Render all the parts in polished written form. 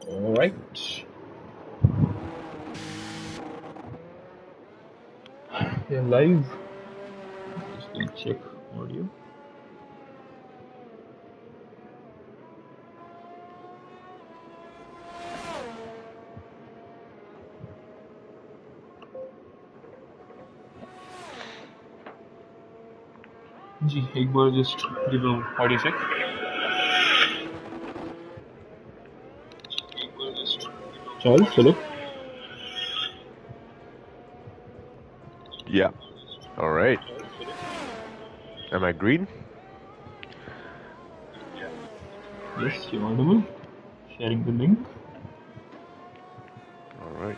Alright. We're live. Just gonna check audio. जी एक बार just give a audio check. Charles, hello. Yeah. All right. Am I green? Yes, you're audible. Sharing the link. All right.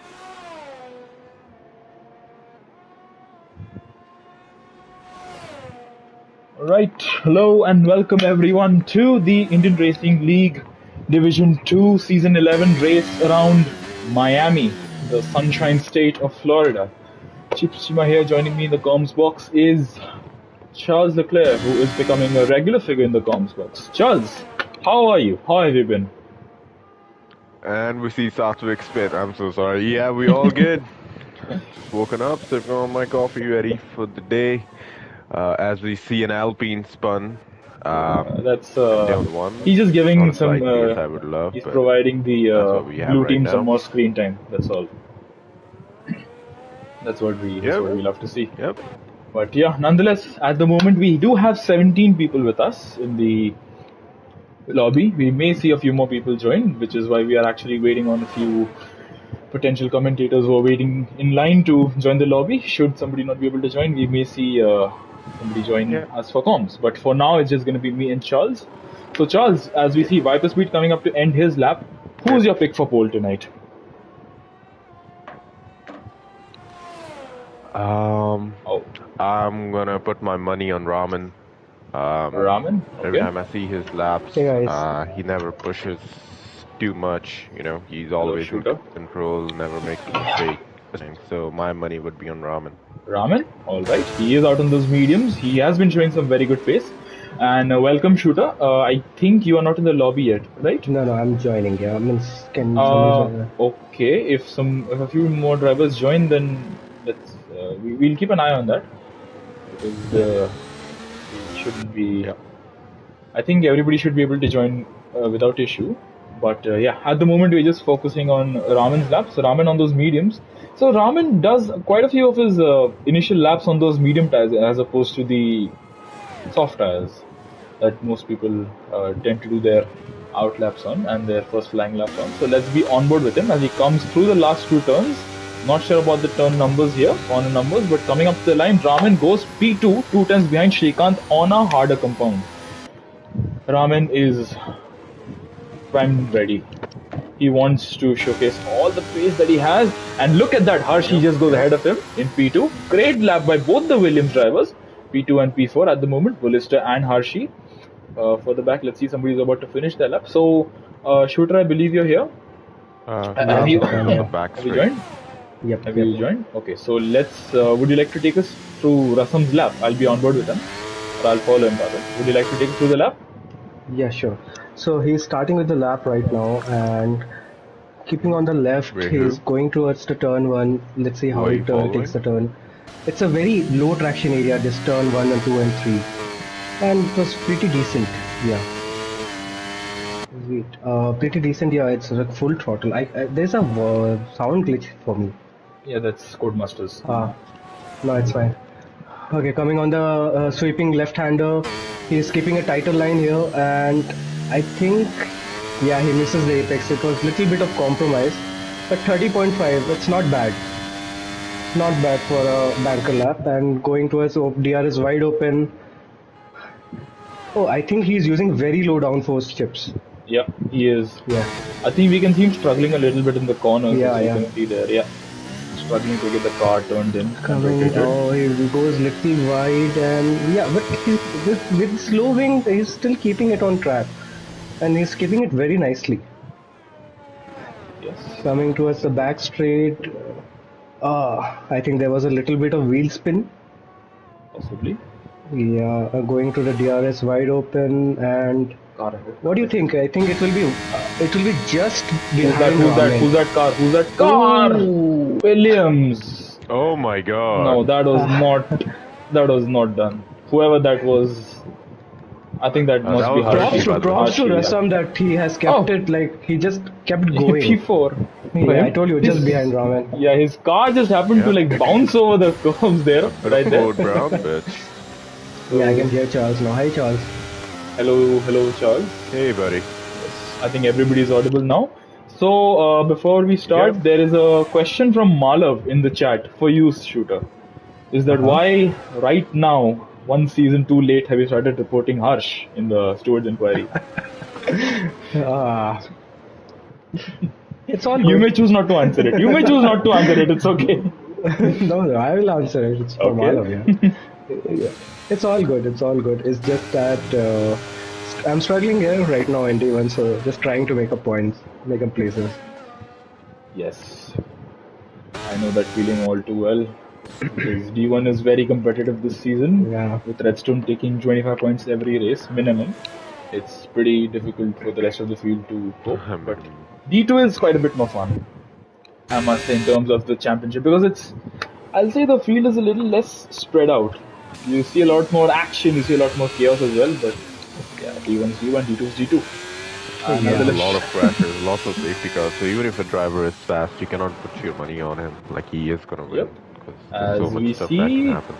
Alright, hello and welcome everyone to the Indian Racing League Division 2 Season 11 race around Miami, the Sunshine State of Florida. Chipsima here. Joining me in the comms box is Charles Leclerc, who is becoming a regular figure in the comms box. Charles, how are you? How have you been? And we see Satwik spit. I'm so sorry. Yeah, we all good. Just woken up, sipping on my coffee, ready for the day. As we see an Alpine spun. That's And down one. he's just Not giving a some. slight pace I would love, He's but providing the that's what we have blue right team some now. more screen time. That's all. That's what we love to see. Yep. But yeah, nonetheless, at the moment we do have 17 people with us in the lobby. We may see a few more people join, which is why we are actually waiting on a few potential commentators who are waiting in line to join the lobby. Should somebody not be able to join, we may see somebody join us for comms. But for now, it's just going to be me and Charles. So, Charles, as we see Viper Speed coming up to end his lap, who's your pick for pole tonight? I'm gonna put my money on Raman. Raman? Okay. Every time I see his laps, Hey guys. he never pushes too much. You know, he's always in control, never makes a mistake. So my money would be on Raman. Raman? Alright. He is out on those mediums. He has been showing some very good pace. And welcome, Shooter. I think you are not in the lobby yet, right? No, I'm joining. Yeah, okay. If a few more drivers join, then we'll keep an eye on that because it shouldn't be. Yeah. I think everybody should be able to join without issue. But yeah, at the moment we're just focusing on Raman's laps. So Raman on those mediums. So Raman does quite a few of his initial laps on those medium tires as opposed to the soft tires that most people tend to do their out laps on and their first flying laps on. So let's be on board with him as he comes through the last two turns. Not sure about the turn numbers here, corner numbers, but coming up the line, Raman goes P2, 2 tenths behind Shrikant on a harder compound. Raman is primed ready. He wants to showcase all the pace that he has, and look at that, Hershey just goes ahead of him in P2. Great lap by both the Williams drivers, P2 and P4 at the moment, Bullista and Hershey. Further back, let's see, somebody's about to finish their lap. So, Shooter, I believe you're here. Have you joined? Yep. Have you joined? Okay, so let's. Would you like to take us through Rasam's lap? I'll be on board with him, or I'll follow him rather. Would you like to take us through the lap? Yeah, sure. So he's starting with the lap right now, and keeping on the left, he's going towards the turn one. Let's see how he takes the turn. It's a very low traction area, this turn 1 and 2 and 3, and it was pretty decent. Yeah. Pretty decent. Yeah, it's like full throttle. There's a sound glitch for me. Yeah, that's Codemasters. No, it's fine. Okay, coming on the sweeping left-hander, he's keeping a tighter line here, and I think, yeah, he misses the apex. It was a little bit of compromise, but 30.5, that's not bad. Not bad for a banker lap, and going towards DR is wide open. Oh, I think he's using very low downforce chips. Yeah, he is. Yeah. I think we can see him struggling a little bit in the corners. Yeah. You can see there. Yeah. Struggling to get the car turned in. He goes little wide, and yeah, but with slow wing, he's still keeping it on track, and he's keeping it very nicely. Yes. Coming towards the back straight, I think there was a little bit of wheel spin. Possibly. Yeah, going to the DRS wide open, and car ahead. What do you think? I think it will be just Who's that? behind Who's that? Ramen. Who's that car? Who's that car? Ooh. Williams. Oh my No, god. that was not. That was not done. Whoever that was, I think that must That be was Hershey, Hershey. by the way. Props to Hershey, yeah. Rasam that he has kept Oh. it like he just kept going. P4. for Yeah, I him. told you, just behind Ramen. Yeah, his car just happened to Yeah. like bounce over the curves there, Bit right of there. code brown, but Yeah, I can hear Charles now. Hi, Charles. Hello, Charles. hey, buddy. I think everybody is audible now. So before we start, Yep. there is a question from Malav in the chat for you, Shooter. Is that why right now, one season too late, have you started reporting Harsh in the Stewards Inquiry? Ah, it's all You good. may choose not to answer it. You may choose not to answer it. It's okay. No, I will answer it. It's from Okay. Malav, yeah. Yeah. It's all good. It's all good. It's just that I'm struggling here right now in D1, so just trying to make up points, make up places. Yes, I know that feeling all too well. Because D1 is very competitive this season. Yeah. With Redstone taking 25 points every race minimum, it's pretty difficult for the rest of the field to cope. But D2 is quite a bit more fun, I must say, in terms of the championship, because I'll say the field is a little less spread out. You see a lot more action, you see a lot more chaos as well. But yeah, D1 is D1, D2 is D2. And Yeah. A nonetheless- lot of crashes, lots of safety cars. So even if a driver is fast, you cannot put your money on him. Like he is gonna win. Yep. 'Cause there's so As much we stuff that can see, happen.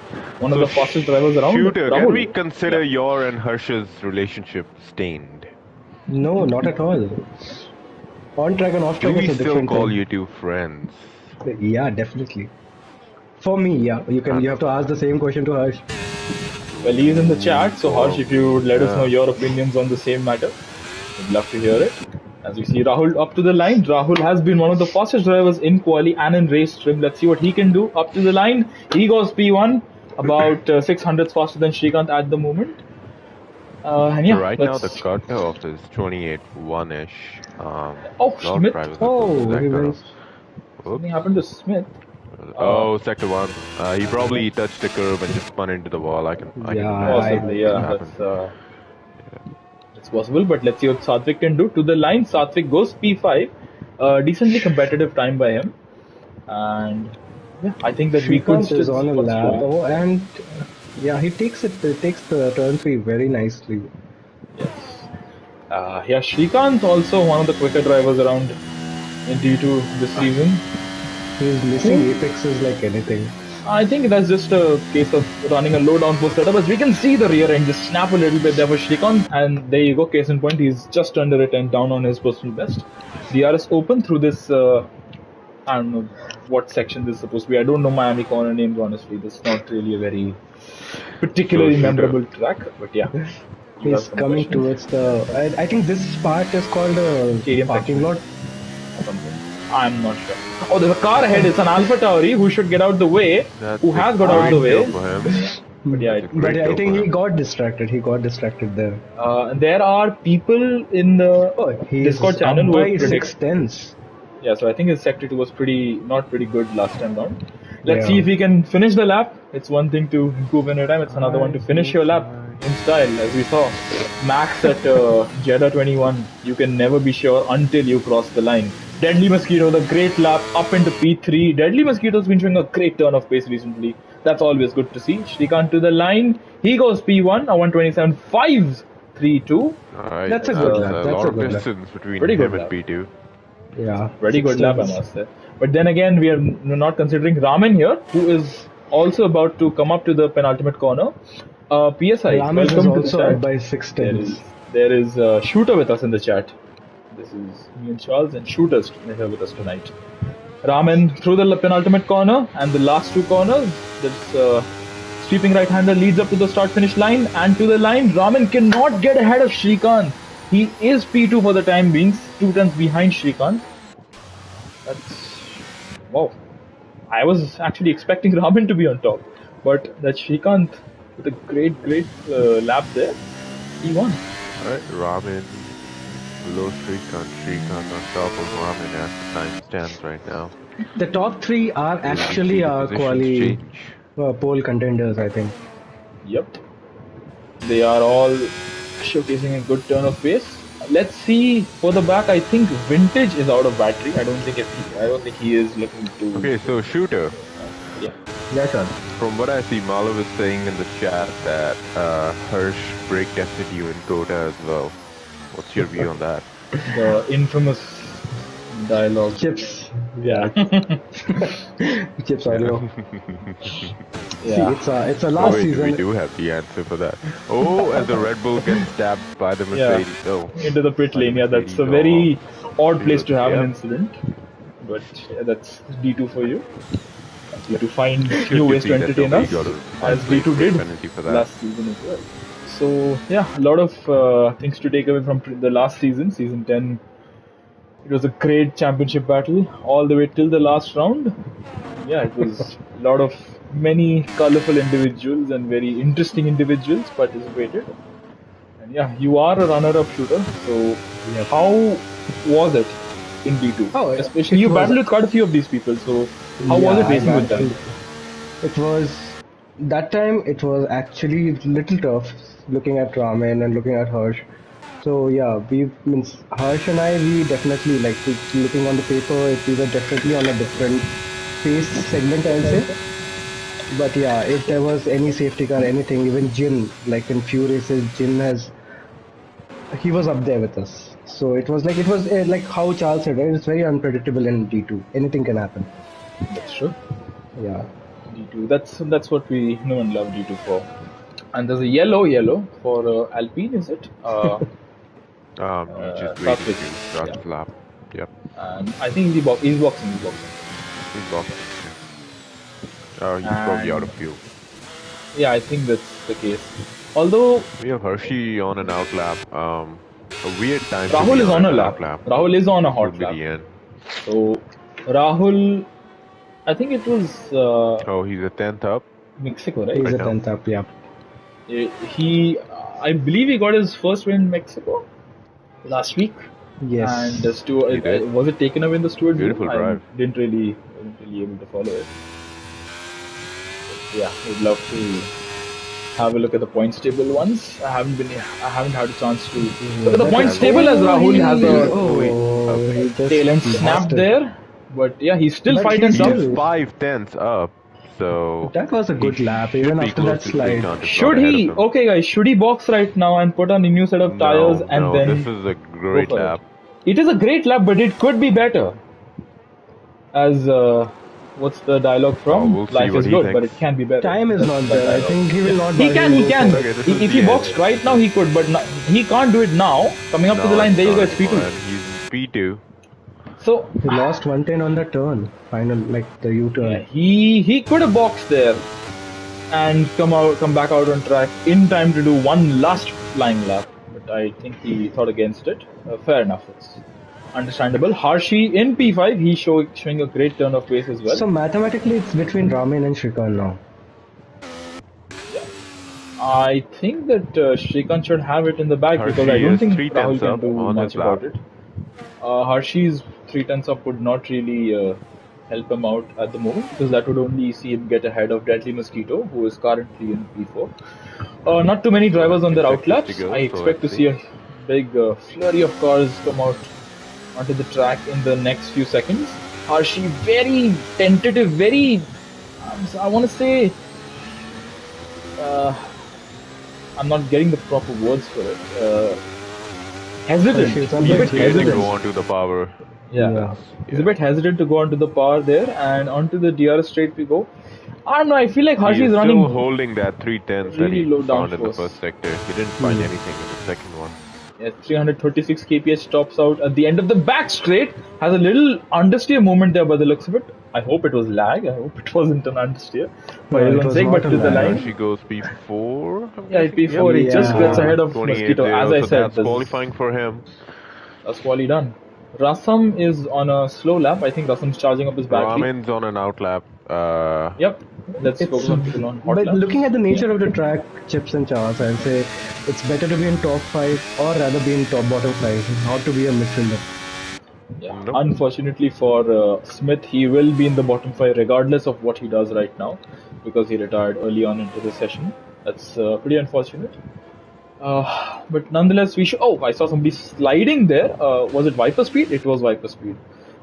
one of the fastest drivers around. Shooter, Rahul. can we consider Yeah. your and Harsh's relationship stained? No, not at all. On track and off Do track we is a still different call thing. you two friends? Yeah, definitely. For me, yeah. You have to ask the same question to Harsh. Well, he's in the chat, so Harsh, if you would let us Yeah. know your opinions on the same matter, we'd love to hear it. As we see Rahul up to the line, Rahul has been one of the fastest drivers in quali and in race trim. Let's see what he can do. Up to the line, he goes P1, about 600s faster than Shrikant at the moment. And yeah, Right now, let's- the cutoff is 28-1-ish. Oh, lot of Smith. drivers are Oh, close to that he cutoff. wins. something happened to Smith. Oh, sector one. He probably touched the curb and just spun into the wall. I can Yeah, imagine Possibly, that yeah, happened. that's possible. But let's see what Satvik can do. To the line, Satvik goes P5. Decently competitive time by him, and yeah, I think that we could Shrikant is still on a what's lap. going. Oh, and yeah, he takes the turn 3 very nicely. Yes. Yeah, Shrikant also one of the quicker drivers around in D2 this season. He's missing apexes like anything. I think that's just a case of running a low downforce setup. As we can see the rear end just snap a little bit there for Shrikant, and there you go, case in point, he's just under it and down on his personal best. DRS open through this, I don't know what section this is supposed to be. I don't know Miami corner names, honestly. This is not really a very particularly So, Shooter. memorable track, but yeah. You have He's some coming questions? towards the. I think this part is called a Stadium parking section. lot. Or something. I'm not sure. Oh, there's a car ahead. It's an Alpha Tauri who should get out the way, That's who a has got out the great way. kill for him. But yeah, That's a But great I kill think for he him. got distracted. He got distracted there. there are people in the Oh, he's Discord channel up who by have predict- 6 tenths. Yeah, so I think his sector 2 was not pretty good last time round. Let's Yeah. see if he can finish the lap. It's one thing to improve in your time, it's another one to finish your lap in style, as we saw. Max at Jeddah 21, you can never be sure until you cross the line. Deadly Mosquito, the great lap up into P3. Deadly Mosquito's been showing a great turn of pace recently. That's always good to see. Shrikant to the line. He goes P1, a 127.5, 3-2. Alright, That's a good lap. A That's lot a of good lap. distance between Pretty him good and lap. P2. Yeah. Very 6 good lap, I tenths. must say. But then again, we are not considering Raman here, who is also about to come up to the penultimate corner. PSI, Raman is welcome to the also chat. up by 6 There tenths. is Shooter with us in the chat. This is me and Charles, and Shooter's here with us tonight. Raman through the penultimate corner, and the last two corners, this sweeping right-hander leads up to the start-finish line, and to the line, Raman cannot get ahead of Shrikant. He is P2 for the time being, 2 tenths behind Shrikant. That's wow. I was actually expecting Raman to be on top, but that Shrikant with a great lap there, he won. Alright, Ramen below Shrikant on top of Ramen as the time stands right now. The top 3 are actually The our positions quali change. pole contenders, I think. Yep. They are all showcasing a good turn of pace. Let's see for the back. I think Vintage is out of battery. I don't think he is looking to. Okay, so shooter. Yeah. Yeah, sure. From what I see, Malo is saying in the chat that Hirsch break tested you in Dota as well. What's your view on that? The infamous dialogue. Chips. Yeah. Chips audio. Yeah. See, it's a Oh last wait, we season. do have the answer for that. Oh, and the Red Bull gets stabbed by the Mercedes. Oh, Into the pit by the lane. Yeah, that's a Mercedes. very Oh, odd place to have an yep. incident. But yeah, that's D2 for you. D2 find Good new to ways see to that entertain nobody us, got a as five-place D2 did penalty for that. last season as well. So yeah, a lot of things to take away from the last season, season 10. It was a great championship battle all the way till the last round. Yeah, it was a lot of many colorful individuals and very interesting individuals participated. And yeah, you are a runner-up shooter. So Yep. how was it in D2? Oh, Especially it you was. battled with quite a few of these people. So how was Yeah, it I racing with them? battled. It was that time. It was actually little tough looking at Ramen and looking at Harsh. So yeah, we means Harsh and I, we definitely like looking on the paper. We were definitely on a different pace segment, I'll say. But yeah, if there was any safety car, anything, even Jin, like in few races, Jin he was up there with us. So it was like how Charles said, right? It's very unpredictable in D2. Anything can happen. That's true. Yeah. D2. That's what we know and love D2 for. And there's a yellow for Alpine, is it? You just waited Southwick. to start Yeah. the lap. Yep, And I think he's boxing. he's boxing. Oh, he's probably out of fuel. Yeah, I think that's the case. Although We have Hershey on an out lap. A weird time. Rahul to be is on a an lap. out Rahul is on a hot Could be lap. the end. So Rahul, I think it was Oh, he's a 10th up. Mexico, He's right? a now. 10th up, yeah. I believe he got his first win in Mexico last week. Yes. And the Stewart, He did. was it taken away in the Stewart Beautiful zone? drive. I wasn't really able to follow it. But yeah, would love to have a look at the points table once. I haven't had a chance to look at the points table as Rahul has a he tail end just snap lost it. there. But yeah, he's still But 5 he's tenths up. still- He's 5/10 up. So That was a good he lap, should even be after close that to slide. Srikanth, if Should not ahead he? of him. Okay, guys, should he box right now and put on a new set of tires and no, then this is a great go for lap. It is a great lap, but it could be better. As what's the dialogue from? we'll see Life what is he good, thinks. but it can be better. Time is That's not the there. I dialogue. think he will not. He can. go for Okay, it. this is If the he end. boxed right now, he could, but he can't do it now. Coming up to the line, there you go, it's P2. And he's in P2. So He lost 110 on the turn. Final, like the U-turn. yeah, he could have boxed there and come back out on track in time to do one last flying lap. But I think he thought against it. Fair enough. It's understandable. Harshi in P5, he's showing a great turn of pace as well. So mathematically, it's between Ramin and Shrikant now. I think that Shrikant should have it in the bag because I Harshi don't is think 3 Rahul tenths can up do on much his lap. about it. Harshi's 3 tenths up would not really help him out at the moment because that would only see him get ahead of Deadly Mosquito, who is currently in P4. Not too many drivers on their outlaps. to go, I so expect to let's see a big flurry of cars come out onto the track in the next few seconds. Harshi very tentative, very I want to say I'm not getting the proper words for it. Hesitant. Harshi is a He's a bit bit Scared to hesitant. go on to the power. Yeah. He's a bit hesitant to go onto the power there and onto the DRS straight we go. I don't know, I feel like Harshi He's is still running holding that 310 that really he low found in the downforce. first sector. He didn't find anything in the second one. 336 kph tops out at the end of the back straight. Has a little understeer movement there by the looks of it. I hope it was lag. I hope it wasn't an understeer. For No, it everyone's was sake, not but a to the lag. line. She goes P4. I'm Yeah, guessing? P4, he just Yeah. gets ahead of 28 Mosquito. there, As I so said, that's qualifying for him. that's quali done. Rasam is on a slow lap. I think Rasam's charging up his battery. Ramin's on an outlap. Yep. Let's It's, focus on people on hot but laps. looking at the nature of the track, Chips and Charles, I'll say it's better to be in top 5 or rather be in top bottom 5, not to be a midfielder. Yeah. Nope. Unfortunately for Smith, he will be in the bottom 5 regardless of what he does right now because he retired early on into the session. That's pretty unfortunate. But nonetheless, we should. Oh, I saw somebody sliding there. Was it Viper Speed? It was Viper Speed.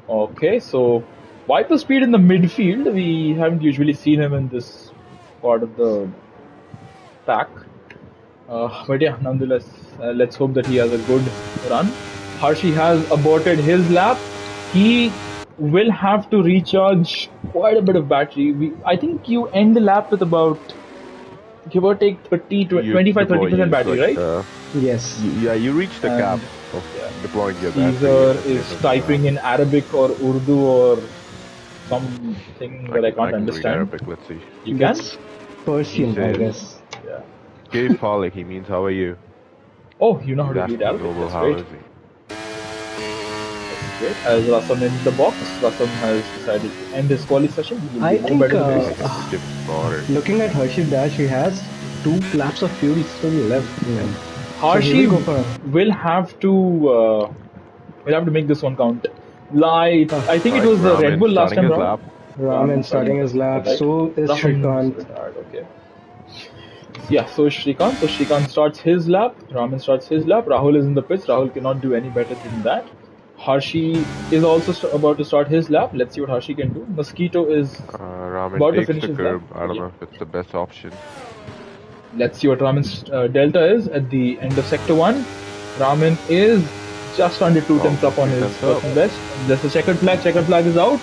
Okay, so Viper Speed in the midfield. We haven't usually seen him in this part of the pack. But yeah, nonetheless, let's hope that he has a good run. Hershey has aborted his lap. He will have to recharge quite a bit of battery. I think you end the lap with about, give or take, 30, 25, 30% battery, right? Yes. Yeah, you reach the cap of deploying your battery. Caesar is typing in Arabic or Urdu or something that I can't can understand. read Arabic. Let's see. You can? That's Persian, He I says- guess. Yeah. Kif Halik, he means how are you? Oh, you know how to He's read asking Arabic. Global, That's how great. is he? That's great. As Rasam in the box, Rasam has decided to end his quali session. He will I be more think, better than I this. guess it's just spotter. Looking at Hershey Dash, he has 2 laps of fuel still left in him. Hershey will go for- will have to make this one count. Light. I think it was the Red Ramin Bull last starting time his round. lap. Raman starting his lap, Right. so is Rasam's Shrikant. retired, okay. Yeah, so is Shrikant. So Shrikant starts his lap. Raman starts his lap. Rahul is in the pits. Rahul cannot do any better than that. Hershey is also about to start his lap. Let's see what Hershey can do. Mosquito is Ramin about to takes finish the his curb. lap. I don't Yeah. know if it's the best option. Let's see what Raman's delta is at the end of sector 1. Raman is just under 2 tenths up on his 2 tenths up. personal best. There's a checkered flag. Checkered flag is out.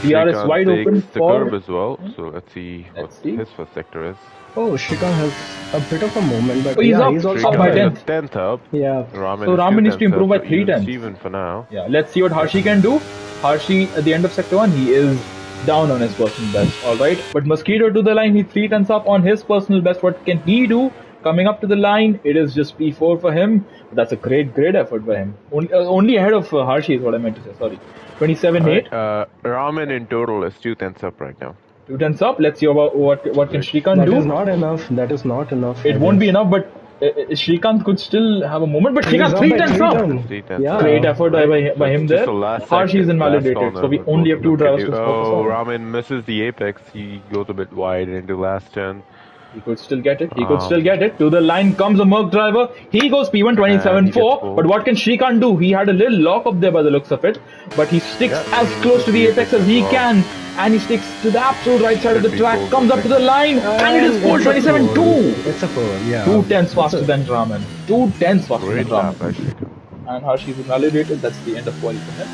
DR is Shrikant wide takes open the for. curb as well. So let's see Let's what see. his first sector is. Oh, Shrikant has a bit of a moment, but Oh, he's yeah, up. he's also Up by Shrikant 10. is 10th up. Yeah. Ramin So is Raman 2 needs to tenths improve by up, so 3 even tenths. Steven for now. Yeah, let's see what Hershey can do. Hershey at the end of sector 1, he is down on his personal best. Alright, but Mosquito to the line, he's 3 tenths up on his personal best. What can he do? Coming up to the line, it is just P4 for him. But that's a great effort by him. Only ahead of Hershey is what I meant to say, sorry. 27.8. Ramin in total is 2 tenths up right now. 2 tenths up. Let's see about what can Shrikant That do. is not enough. That is not enough. It won't be enough, but Shrikant could still have a moment. But He's Shrikant up 3 by tenths 3 up. ton. 3 tenths Yeah. up. Great effort by him Just there. the last Hershey is second, invalidated, last so we corner, only have 2 both of them drivers can to do. focus Oh, on. Ramin misses the apex. He goes a bit wide into last turn. He could still get it. He could still get it. To the line comes a Merc driver. He goes P1 And he 27.4. gets But what can Shrikant do? He had a little lock up there by the looks of it. But he sticks Yeah, as he close to the misses the apex as apex he as well. can. And he sticks to the absolute right side of the Should be track. pole Comes up to the line. And it is pole It's a 27.2. pole. It's a pole, yeah. 2 tenths faster than Raman. 2 tenths faster Great than Raman. lap, actually. And Hershey's invalidated. That's the end of quali for him.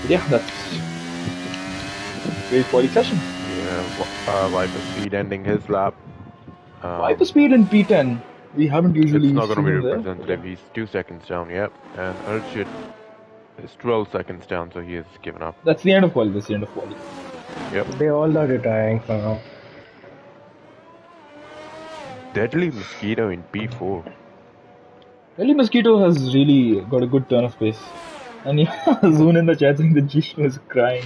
But yeah, that's great quali session. Yeah, Viper Speed ending his lap. Viper speed in P10. We haven't usually It's not going to seen be him there. representative. He's 2 seconds down, yep. And Urchit is 12 seconds down, so he has given up. That's the end of quali. That's the end of quali. Yep. They all are retiring for now. Deadly Mosquito in P4. Really, Mosquito has really got a good turn of pace. And yeah, Zoon in the chat saying that Jishnu is crying.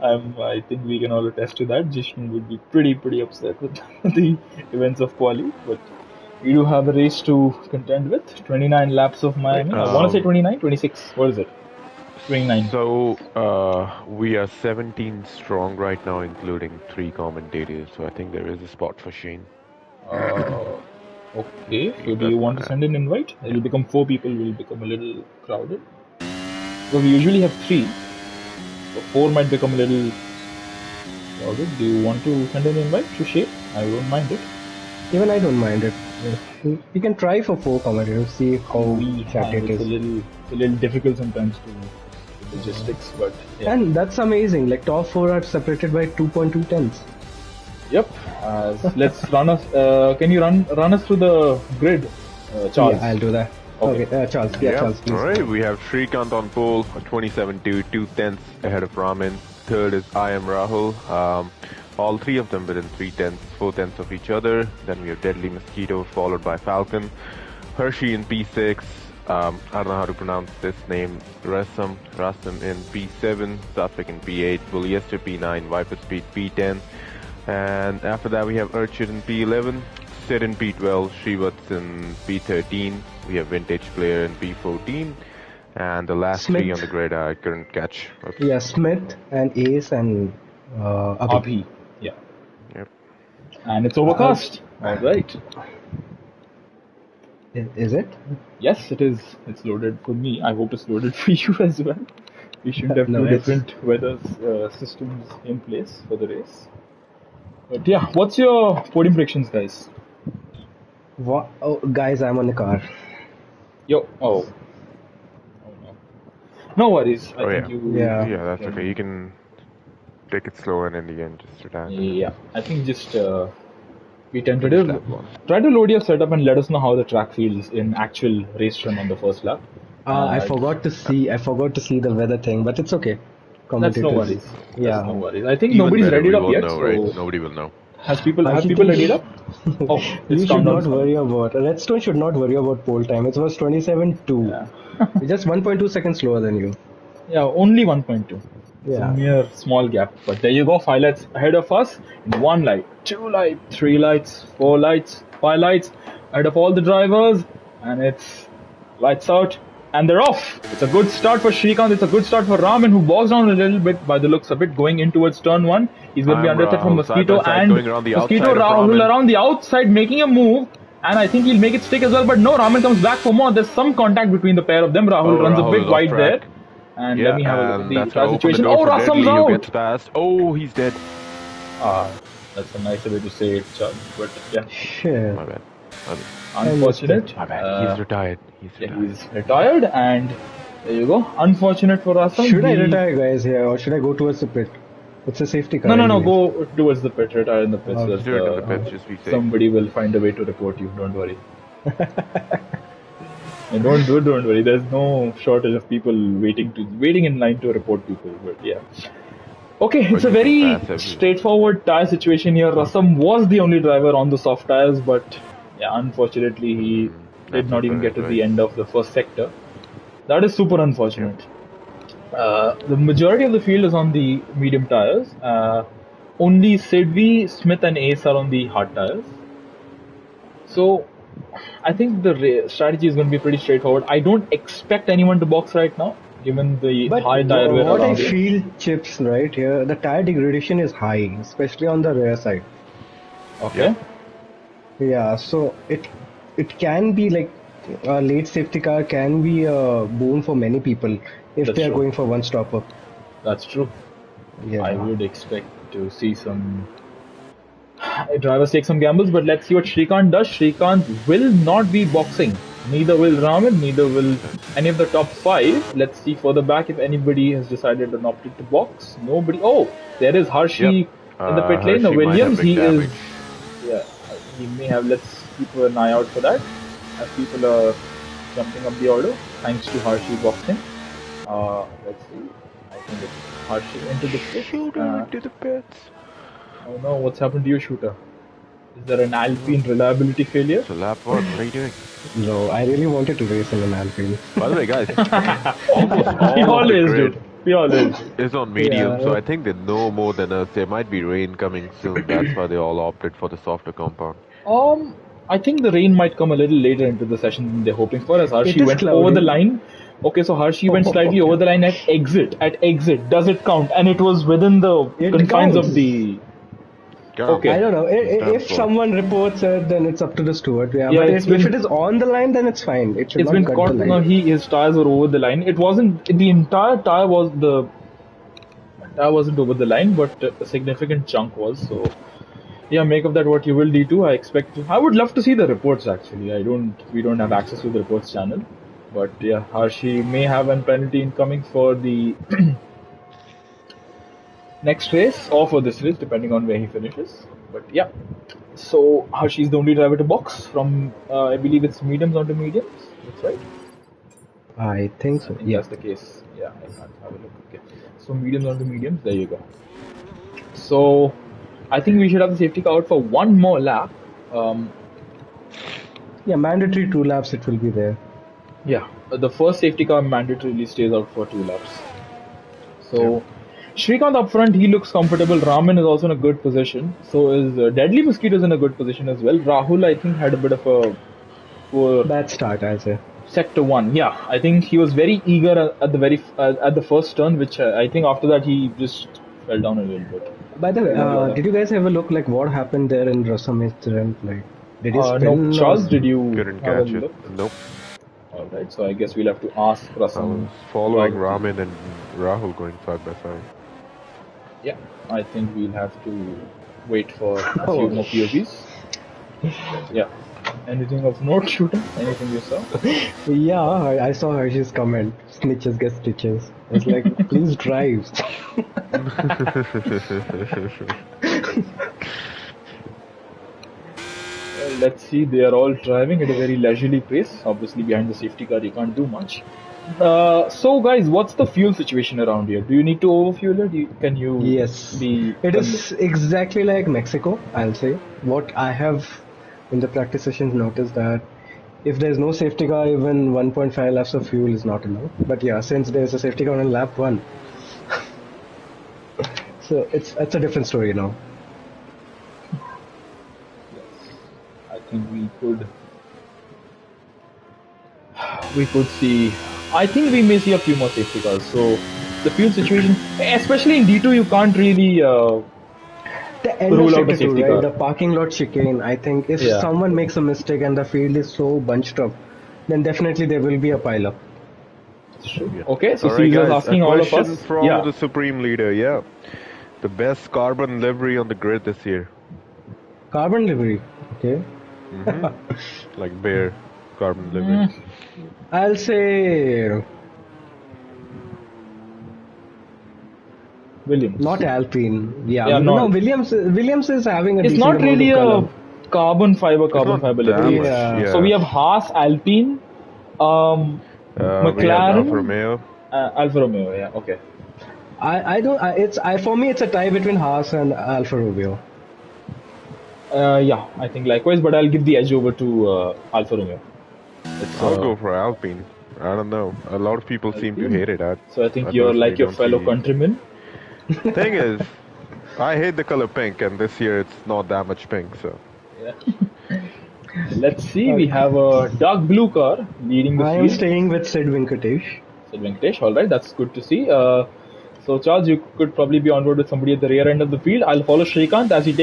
I think we can all attest to that. Jishnu would be pretty upset with the events of quali, but we do have a race to contend with. 29 laps of Miami. I want to say 29, 26. What is it? 29. So, we are 17 strong right now, including 3 commentators. So I think there is a spot for Shane. Okay, so do you want to send an invite? It will become 4 people, will become a little crowded. So we usually have 3. So 4 might become a little crowded. Do you want to send an invite to Shane? I don't mind it. Even I don't mind it. We can try for 4 commentators, see how chat it It's a is. little difficult sometimes to logistics, but yeah. And that's amazing. Like top 4 are separated by 2.2 tenths. Yep. Let's run us. Can you run us through the grid, Charles? Yeah, I'll do that. Okay. Okay, Charles. Yeah, Charles, please. Alright, we have Shrikant on pole, 27.2, 2 tenths ahead of Ramin. Third is I am Rahul. All 3 of them within 3 tenths, 4 tenths of each other. Then we have Deadly Mosquito, followed by Falcon. Hershey in P6. I don't know how to pronounce this name. Rasam in P7. Satvik in P8. Polyester P9. Viper Speed P10. And after that we have Urchin in P11. Sid in P12. Shrivats in P13. We have Vintage Player in P14. And the last Smith. 3 on the grid I couldn't catch. Okay. Yeah, Smith and Ace and Abhi. Abhi. Yeah. Yep. And it's overcast. All right. Is it? Yes, it is. It's loaded for me. I hope it's loaded for you as well. We shouldn't have No, two it's different weather systems in place for the race. But yeah, what's your podium predictions, guys? what? Oh, guys, I'm on the car. Yo, oh no. No worries. I Oh think yeah, you Yeah. yeah, that's okay. You can. can take it slow and in the end just retire. Yeah, I think just be Finish tentative. lap one. Try to load your setup and let us know how the track feels in actual race run on the first lap. I Uh, forgot to see. I forgot to see the weather thing, but it's okay. that's no Commentators. worries. That's no Yeah. worries. I think Even nobody's better, readied we up won't yet. know, right? So Nobody will know. I have should people think readied up? Oh, it's you should countdown not coming. worry about Redstone should not worry about pole time. It was 27.2. Yeah. Just 1.2 seconds slower than you. Yeah, only 1.2. It's a Yeah. mere small gap. But there you go, 5 lights ahead of us. One light, two lights, three lights, four lights, five lights ahead of all the drivers. And it's lights out. And they're off. It's a good start for Shrikant. It's a good start for Raman, who bogs down a little bit by the looks of it, going in towards turn one. He's going to be I'm under threat from Rahul, side Mosquito by side, and going around the Mosquito outside of Rahul Raman. around the outside, making a move. And I think he'll make it stick as well. But no, Raman comes back for more. There's some contact between the pair of them. Rahul runs Rahul a bit is off wide track. there. And Yeah, let me have a look at and the that's track gonna open the situation. door Oh, for Rasam's Deadly, who out! gets past. Oh, he's dead. Ah, that's a nicer way to say it, Chuck. But yeah, Shit. My bad. My bad. unfortunate. My bad. He's retired. He's Yeah, retired. he's retired, and there you go. Unfortunate for Rasam. Should I retire, guys, here, or should I go towards the pit? It's a safety car. No. anyways. Go towards the pit. Retire in the pit. So Okay. that's Do it in the pits, just be safe. somebody will find a way to report you. Don't worry. And don't worry. There's no shortage of people waiting in line to report people. But yeah. Okay, it's a you can very pass everyone. straightforward tire situation here. Rasam was the only driver on the soft tires, but yeah, unfortunately he did That's not even get to unfortunate, the right? end of the first sector. That is super unfortunate. The majority of the field is on the medium tires. Only Sidvi, Smith, and Ace are on the hard tires. So I think the strategy is going to be pretty straightforward. I don't expect anyone to box right now, given the But high tire wear what I around it. feel, Chips, right here, the tire degradation is high, especially on the rear side. Okay. Yeah, so it can be like a late safety car can be a boon for many people if That's they are true. going for one stopper. That's true. Yeah. I would expect to see some drivers take some gambles, but let's see what Shrikant does. Shrikant will not be boxing. Neither will Raman, neither will any of the top five. Let's see further back if anybody has decided and opted to box. Nobody. Oh, there is Harshi Yep. in the pit lane. The Hershey might Williams, have he big damage. is. Yeah, he may have. Let's keep an eye out for that as people are jumping up the order. Thanks to Harshi boxing. Let's see. I think it's Harshi into the pit. Shoot into the pits. Oh no, what's happened to your shooter? Is there an Alpine reliability failure? So lap one, what are you doing? No, I really wanted to race in an Alpine. By the way, guys, almost all We of the always grid did. We always did. is on medium, Yeah. so I think they know more than us. There might be rain coming soon. That's why they all opted for the softer compound. I think the rain might come a little later into the session than they're hoping for, as Harshi is went cloudy. over the line. Okay, so Harshi went slightly over the line at exit. At exit, does it count? And it was within the It confines counts. of the. Go. Okay. I don't know. Damn If slow. someone reports it, then it's up to the steward. Yeah, Yeah, but it's if been- it is on the line, then it's fine. It should It's not been cut caught. the No, line. his tires were over the line. It wasn't. The entire tire was the. Tire wasn't over the line, but a significant chunk was. So, yeah, make of that what you will. D2. I expect. I would love to see the reports. Actually, We don't have access to the reports channel, but yeah, Harshi may have a penalty incoming for the next race or for this race, depending on where he finishes. But yeah, so Harshi's the only driver to box from. I believe it's mediums onto mediums. That's right. I think so. I think Yeah. that's the case. Yeah, I can't have a look. Okay. So mediums onto mediums, there you go. So I think we should have the safety car out for one more lap. Yeah, mandatory 2 laps. It will be there. Yeah, the first safety car mandatorily stays out for 2 laps. So Shrikant up front, he looks comfortable. Raman is also in a good position. So is Deadly Mosquitoes in a good position as well. Rahul, I think, had a bit of a poor Bad start, I'll say. sector one. Yeah, I think he was very eager at the first turn, which I think after that he just fell down a little bit. By the way, Yeah. did you guys ever look like what happened there in Rasamistran? Like, did he No, spin or? Charles, did you Couldn't have a catch it. look? Nope. All right, so I guess we'll have to ask I was Rasam following about the. Ramin and Rahul going side by side. Yeah, I think we'll have to wait for a few Oh, more POVs. Yeah. Anything of note, shooter? Anything you saw? yeah, I saw Harsh's comment. Snitches get stitches. I was like, please drive. Well, let's see. They are all driving at a very leisurely pace. Obviously, behind the safety car, you can't do much. So, guys, what's the fuel situation around here? Do you need to overfuel it? Can you Yes, be? it is exactly like Mexico, I'll say. What I have in the practice sessions noticed that if there's no safety car, even 1.5 laps of fuel is not enough. But yeah, since there's a safety car on lap 1, so it's a different story now. I think we could see. I think we may see a few more safety cars. So the fuel situation, especially in D2, you can't really The end of rule out a sector 2, safety right? car. The parking lot chicane. I think if Yeah. someone makes a mistake and the field is so bunched up, then definitely there will be a pile up. Yeah. Okay, so All right, Caesar's guys. A asking all of question us. from Yeah. the Supreme Leader. Yeah, the best carbon livery on the grid this year. Carbon livery. Okay. Like bare carbon livery. I'll say Williams. not Alpine. Yeah, Yeah, no, not. Williams is having a It's decent not amount really of a color. carbon fiber Not that livery. much. Yeah. Yeah. So we have Haas, Alpine, We have McLaren, Alfa Romeo. Alfa Romeo. Yeah, okay. I don't. For me, it's a tie between Haas and Alfa Romeo. Yeah, I think likewise, but I'll give the edge over to Alfa Romeo. I'll go for Alpine. I don't know. A lot of people seem to Alpine? hate it. So I think I you're like personally your don't fellow see- countrymen. Thing is, I hate the color pink, and this year it's not that much pink. So Yeah. Let's see. We have a dark blue car leading the I am field. staying with Sid Venkatesh. Said Venkatesh. All right, that's good to see. So Charles, you could probably be on board with somebody at the rear end of the field. I'll follow Shrikant as he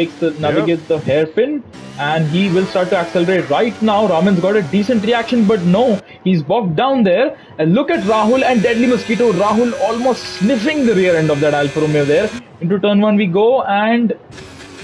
navigates the hairpin, and he will start to accelerate right now. Raman's got a decent reaction, but no, he's bogged down there. And look at Rahul and Deadly Mosquito. Rahul almost sniffing the rear end of that Alfa Romeo there. Into turn one we go, and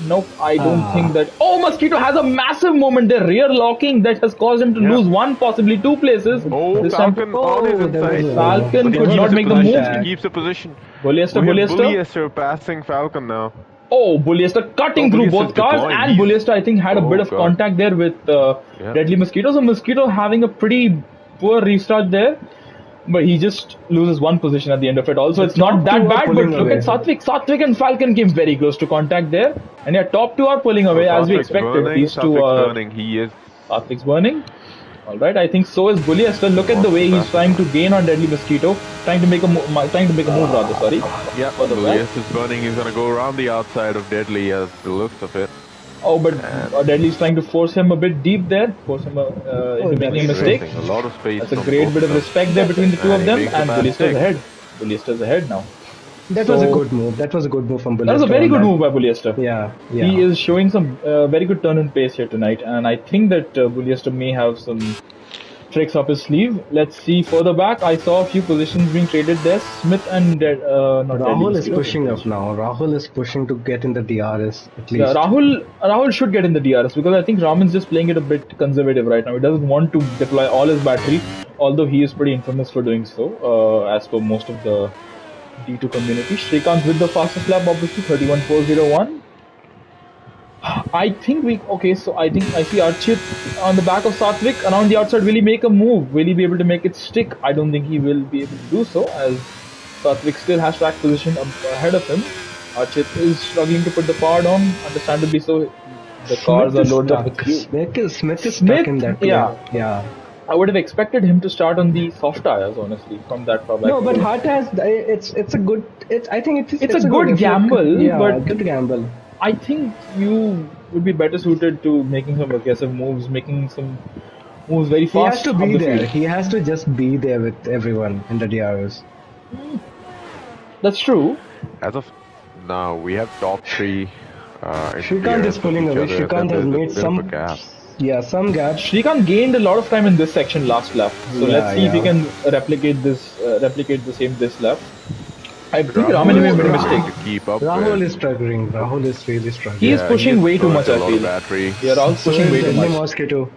nope, I don't think that. Oh, Mosquito has a massive moment there, rear locking that has caused him to Yeah. lose one, possibly two places. oh, This time- Falcon on his Oh, there was inside. a- Falcon there could was not a make the position. move. He keeps the position. Bulliester, We have Bulliester. Bulliester passing Falcon now. Oh, Bulliester cutting Oh, through Bulliester's both cars, deploying. and He's- Bulliester I think had a Oh, bit of God. contact there with Yeah. Deadly Mosquito. So Mosquito having a pretty poor restart there, but he just loses one position at the end of it. Also, it's not top two that are bad, but pulling look away. at Satvik. Satvik and Falcon came very close to contact there, and yeah, top two are pulling away as we Satvik's expected. burning, These two Satvik's are burning. He is. Satvik's burning. All right, I think so is Bulliester. Look at the way he's trying to gain on Deadly Mosquito, trying to make a move rather. Sorry. Yeah, For the back. Bullies is burning. He's gonna go around the outside of Deadly as the looks of it. Oh, but Deadly's trying to force him a bit deep there, force him into making a He's mistake. wasting a lot of space. That's a from great both bit of them. respect there between the two And of he them, makes a and bad Bullister's mistake. ahead. Bullister's ahead now. That was a So- good move. That was a good move from Bullister. That was a very on good that. move by Bulliester. Yeah, yeah. He is showing some very good turn and pace here tonight, and I think that Bulliester may have some tricks up his sleeve. Let's see further back. I saw a few positions being traded there. Smith and not Rahul Deadly, is pushing up now. Rahul is pushing to get in the DRS at least. Yeah, Rahul should get in the DRS because I think Raman's just playing it a bit conservative right now. He doesn't want to deploy all his battery, although he is pretty infamous for doing so, as per most of the D2 community. Shrikant with the fastest lap, obviously 31.401. I think so I think I see Archit on the back of Satvik around the outside. Will he make a move? Will he be able to make it stick? I don't think he will be able to do so, as Satvik still has track position ahead of him. Archit is struggling to put the power down, understandably so. The cars are loaded up with fuel. Smith is Smith, stuck in that. yeah. Yeah. I would have expected him to start on the soft tires, honestly, from that far back. No, but hard has it's a good. I think it's a good effort. gamble, Yeah, but- good gamble. I think you would be better suited to making some aggressive moves, making some moves very He fast. has to up be the there. field. He has to just be there with everyone in the DRS. That's true. As of now. We have top three. In Shrikant DRS is pulling of away. each other, Shrikant then has there's a made bit some, of a gap. some gap. Shrikant gained a lot of time in this section last lap, so Yeah, let's see if he yeah. can replicate the same this lap. I think Rahul Raman may is have made a struggling mistake. to keep up Rahul with. is struggling. Rahul is really struggling. He is Yeah, pushing he's way too much, burnt a I lot feel. of battery. Yeah, Rahul's So pushing is way too Deadly much. Mosquito.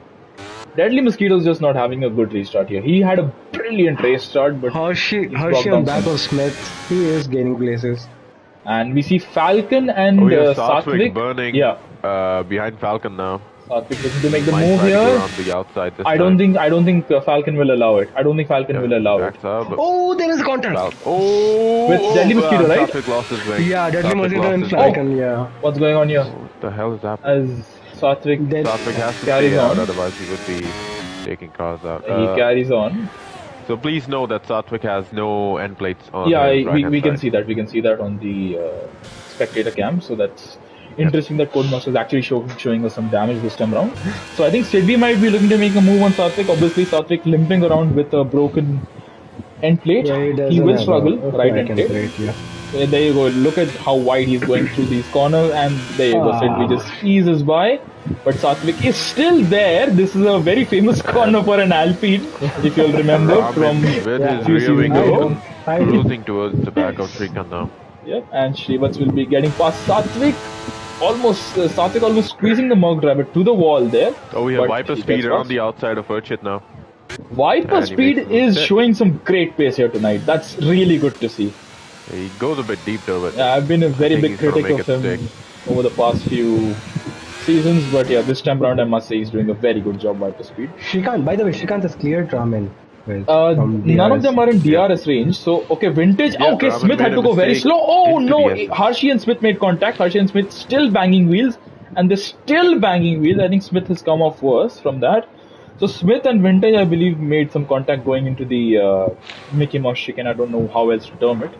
Deadly Mosquito's just not having a good restart here. He had a brilliant race start, but Hershey he's brought on down back some. of Smith. He is gaining places. And we see Falcon and We have Satvik Satvik. burning Yeah, behind Falcon now. Satvik looking to make the Might move try to go here. around the outside this I time. don't think Falcon will allow it. I don't think Falcon will allow it. Backs up. Oh, there is a contact. Oh, With Deadly Mosquito, right? Satvik lost his wing. Yeah, Deadly Satvik Mosquito lost and his Falcon. wing. Yeah. What's going on here? What the hell is happening? As Satvik Satvik has to carries stay out, on. otherwise he would be taking cars out. He carries on. So please know that Satvik has no end plates on Yeah, his right-hand we can side. see that. We can see that on the spectator cam. So that's interesting that Codemaster is actually showing us some damage this time around. So I think Sidvi might be looking to make a move on Satvik. Obviously, Satvik limping around with a broken end plate. Yeah, He doesn't will have struggle, a right back end end plate. plate, yeah. There you go. Look at how wide he's going through these corners, and there you go. Sidvi just eases by. But Satvik is still there. This is a very famous corner for an Alpine, if you'll remember from With his few rear wing seasons ago. cruising towards the back of Shrikant now. Yep, and Shrivats will be getting past Satvik. Satvik almost squeezing the Merc driver to the wall there. Oh, we have but Viper he speed gets around past. the outside of Urchit now. Viper And he speed makes a is mistake. showing some great pace here tonight. That's really good to see. He goes a bit deep though, but Yeah, I've been a very think big he's gonna critic make of it him over the past few seasons, but yeah, this time around I must say he's doing a very good job Viper speed. Shrikant, by the way, Shrikant has cleared Ramen. None of them are in DRS range. So, okay, Vintage. Yeah, Okay, Raman Smith had made to a go very mistake slow. Oh into no, DRS. Hershey and Smith made contact. Hershey and Smith still banging wheels, and they're still banging wheels. I think Smith has come off worse from that. So, Smith and Vintage, I believe, made some contact going into the Mickey Mouse chicane. I don't know how else to term it.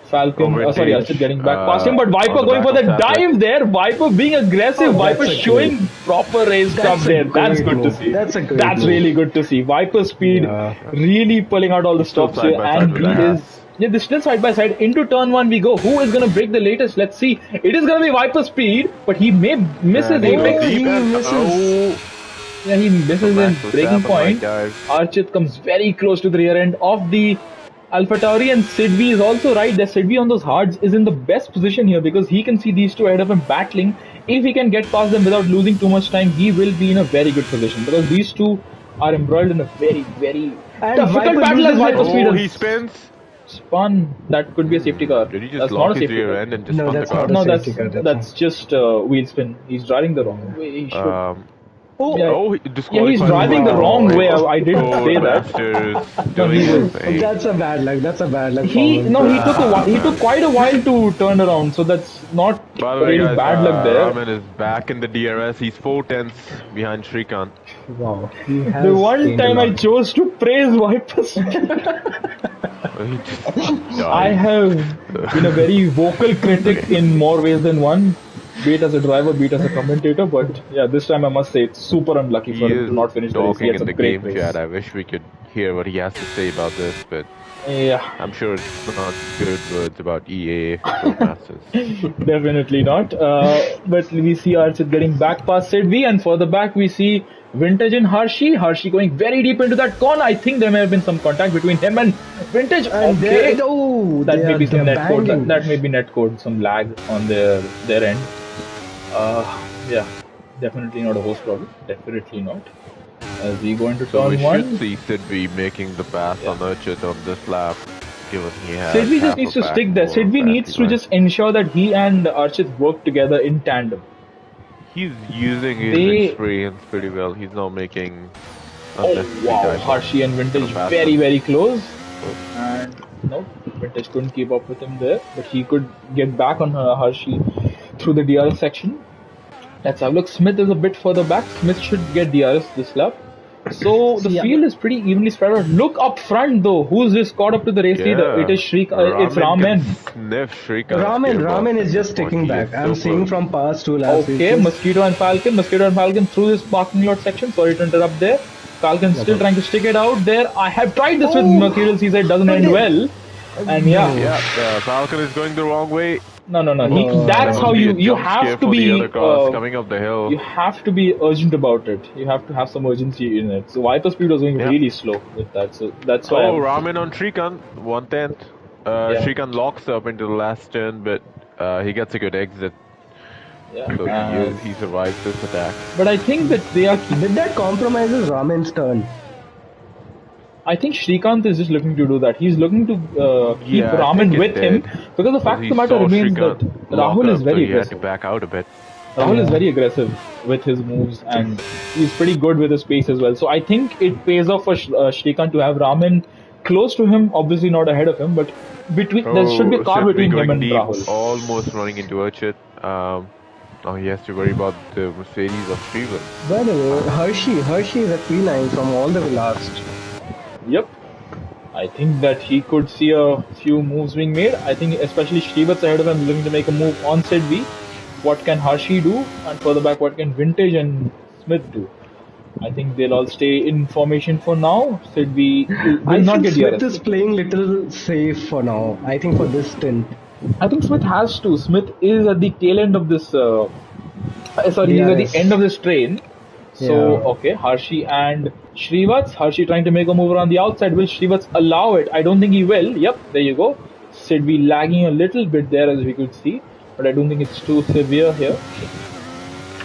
Falcon, sorry, Vintage, Archit getting back past him, but on Viper the going back for the of Satvik. dive there. Viper being aggressive, Oh, Viper that's a showing great- proper race stuff a there. That's great good to move. see. That's a great That's move. really good to see. Viper speed Yeah. really pulling out all the still stops side here, by side and with he that. is. Yeah, they're still side by side. Into turn one we go. Who is going to break the latest? Let's see. It is going to be Viper speed, but he may miss his And he goes apex. deep he and- misses. Oh, Yeah, he misses Back his to breaking Saban, point. right, guys. Archit comes very close to the rear end of the Alpha Tauri, and Sidvi is also right there. Sidvi on those hards is in the best position here because he can see these two ahead of him battling. If he can get past them without losing too much time, he will be in a very good position because these two are embroiled in a very, very And difficult Viper battle as loses Viper it. speed oh, has he spins. spun. That could be a safety car. Did he just That's lock not a his safety rear car. end and just No, spun the that's car? not a No, safety car, that's just wheel spin. He's driving the wrong way. He should. Yeah. Oh, he Yeah, disqualified. he's driving the wrong way. I did Oh, say that. Masters No, doing he his was- thing. That's a bad luck. That's a bad luck. He for him. no, he took quite a while to turn around, so that's not By the way, really guys, bad luck there. Raman is back in the DRS. He's 4/10 behind Shrikant. Wow. He has The one gained a time I lot. chose to praise Vipers, He just I died. have been a very vocal critic in more ways than one, be it as a driver, be it as a commentator. But yeah, this time I must say it's super unlucky He for him is to not finish the race. He talking had in some the great game race. chat. I wish we could hear what he has to say about this, but Yeah, I'm sure it's not good words about EA Masters. definitely not. But we see Archit getting back past Sidvi, and further back we see Vintage and Hershey. Hershey going very deep into that corner. I think there may have been some contact between him and Vintage. And Okay, they that may be some they're net code. banging. That may be net code, some lag on their end. Yeah, definitely not a host problem. Definitely not. As we go into So we turn should one, see Sidvi making the pass on Urchit on this lap, given he has Sidvi half just needs a to pack stick there. more Sidvi battery needs to life. just ensure that he and Archit work together in tandem. He's using his They- experience pretty well. He's not making Oh unnecessary wow, dive. Hershey and Vintage Faster. very close, and no, Vintage couldn't keep up with him there, but he could get back on Hershey through the DRS section. Let's have a look. Smith is a bit further back. Smith should get DRS this lap. So the field is pretty evenly spread out. Look up front though. Who's this caught up to the race leader? It is it's Raman. can Sniff Shrikant's Ramen gearbox is at just this point. sticking He back. is I'm super- seeing from past two laps. Okay, Mosquito and Falcon through this parking lot section. Sorry to interrupt there. Falcon still trying to stick it out there. I have tried this with Mercurial. He said it doesn't end well. And yeah, Yeah, Falcon is going the wrong way. No. There That's must how be a you jump scare have to for the be other cars coming up the hill. you have to be urgent about it. You have to have some urgency in it. So Viper speed was going Yeah. really slow with that. So that's why Oh, I'm Ramen on Shrikant, 1/10. yeah Shrikant locks up into the last turn, but he gets a good exit, yeah. so he survives this attack. But I think that they are. Did that compromises Ramen's turn? I think Shrikant is just looking to do that. He's looking to keep Yeah, I think Raman it with him did. because the Because fact of he the matter saw remains that Shrikant lock Rahul is up, so very he had to aggressive. back out a bit. Rahul is Yeah. very aggressive with his moves and he's pretty good with his pace as well. So I think it pays off for Shrikant to have Raman close to him, obviously not ahead of him, but between there should be a Oh, car should be between him going and deep, Rahul. almost running into Urchet. Now he has to worry about the Mercedes of Shrivan. By the way, Hershey is at P9 from all the way last. Yep. I think that he could see a few moves being made. I think especially Shrivat's ahead of him looking to make a move on set B. What can Harshi do? And further back, what can Vintage and Smith do? I think they'll all stay in formation for now. Sid B will I not think get Smith DRS. is playing little safe for now. I think for this stint. I think Smith has to. Smith is at the tail end of this. Sorry, he's at the DRS. end of this train. So, Yeah. okay, Harshi and Shrivats. Harshi trying to make a move around the outside. Will Shrivats allow it? I don't think he will. Yep, there you go. Sid be lagging a little bit there as we could see. But I don't think it's too severe here.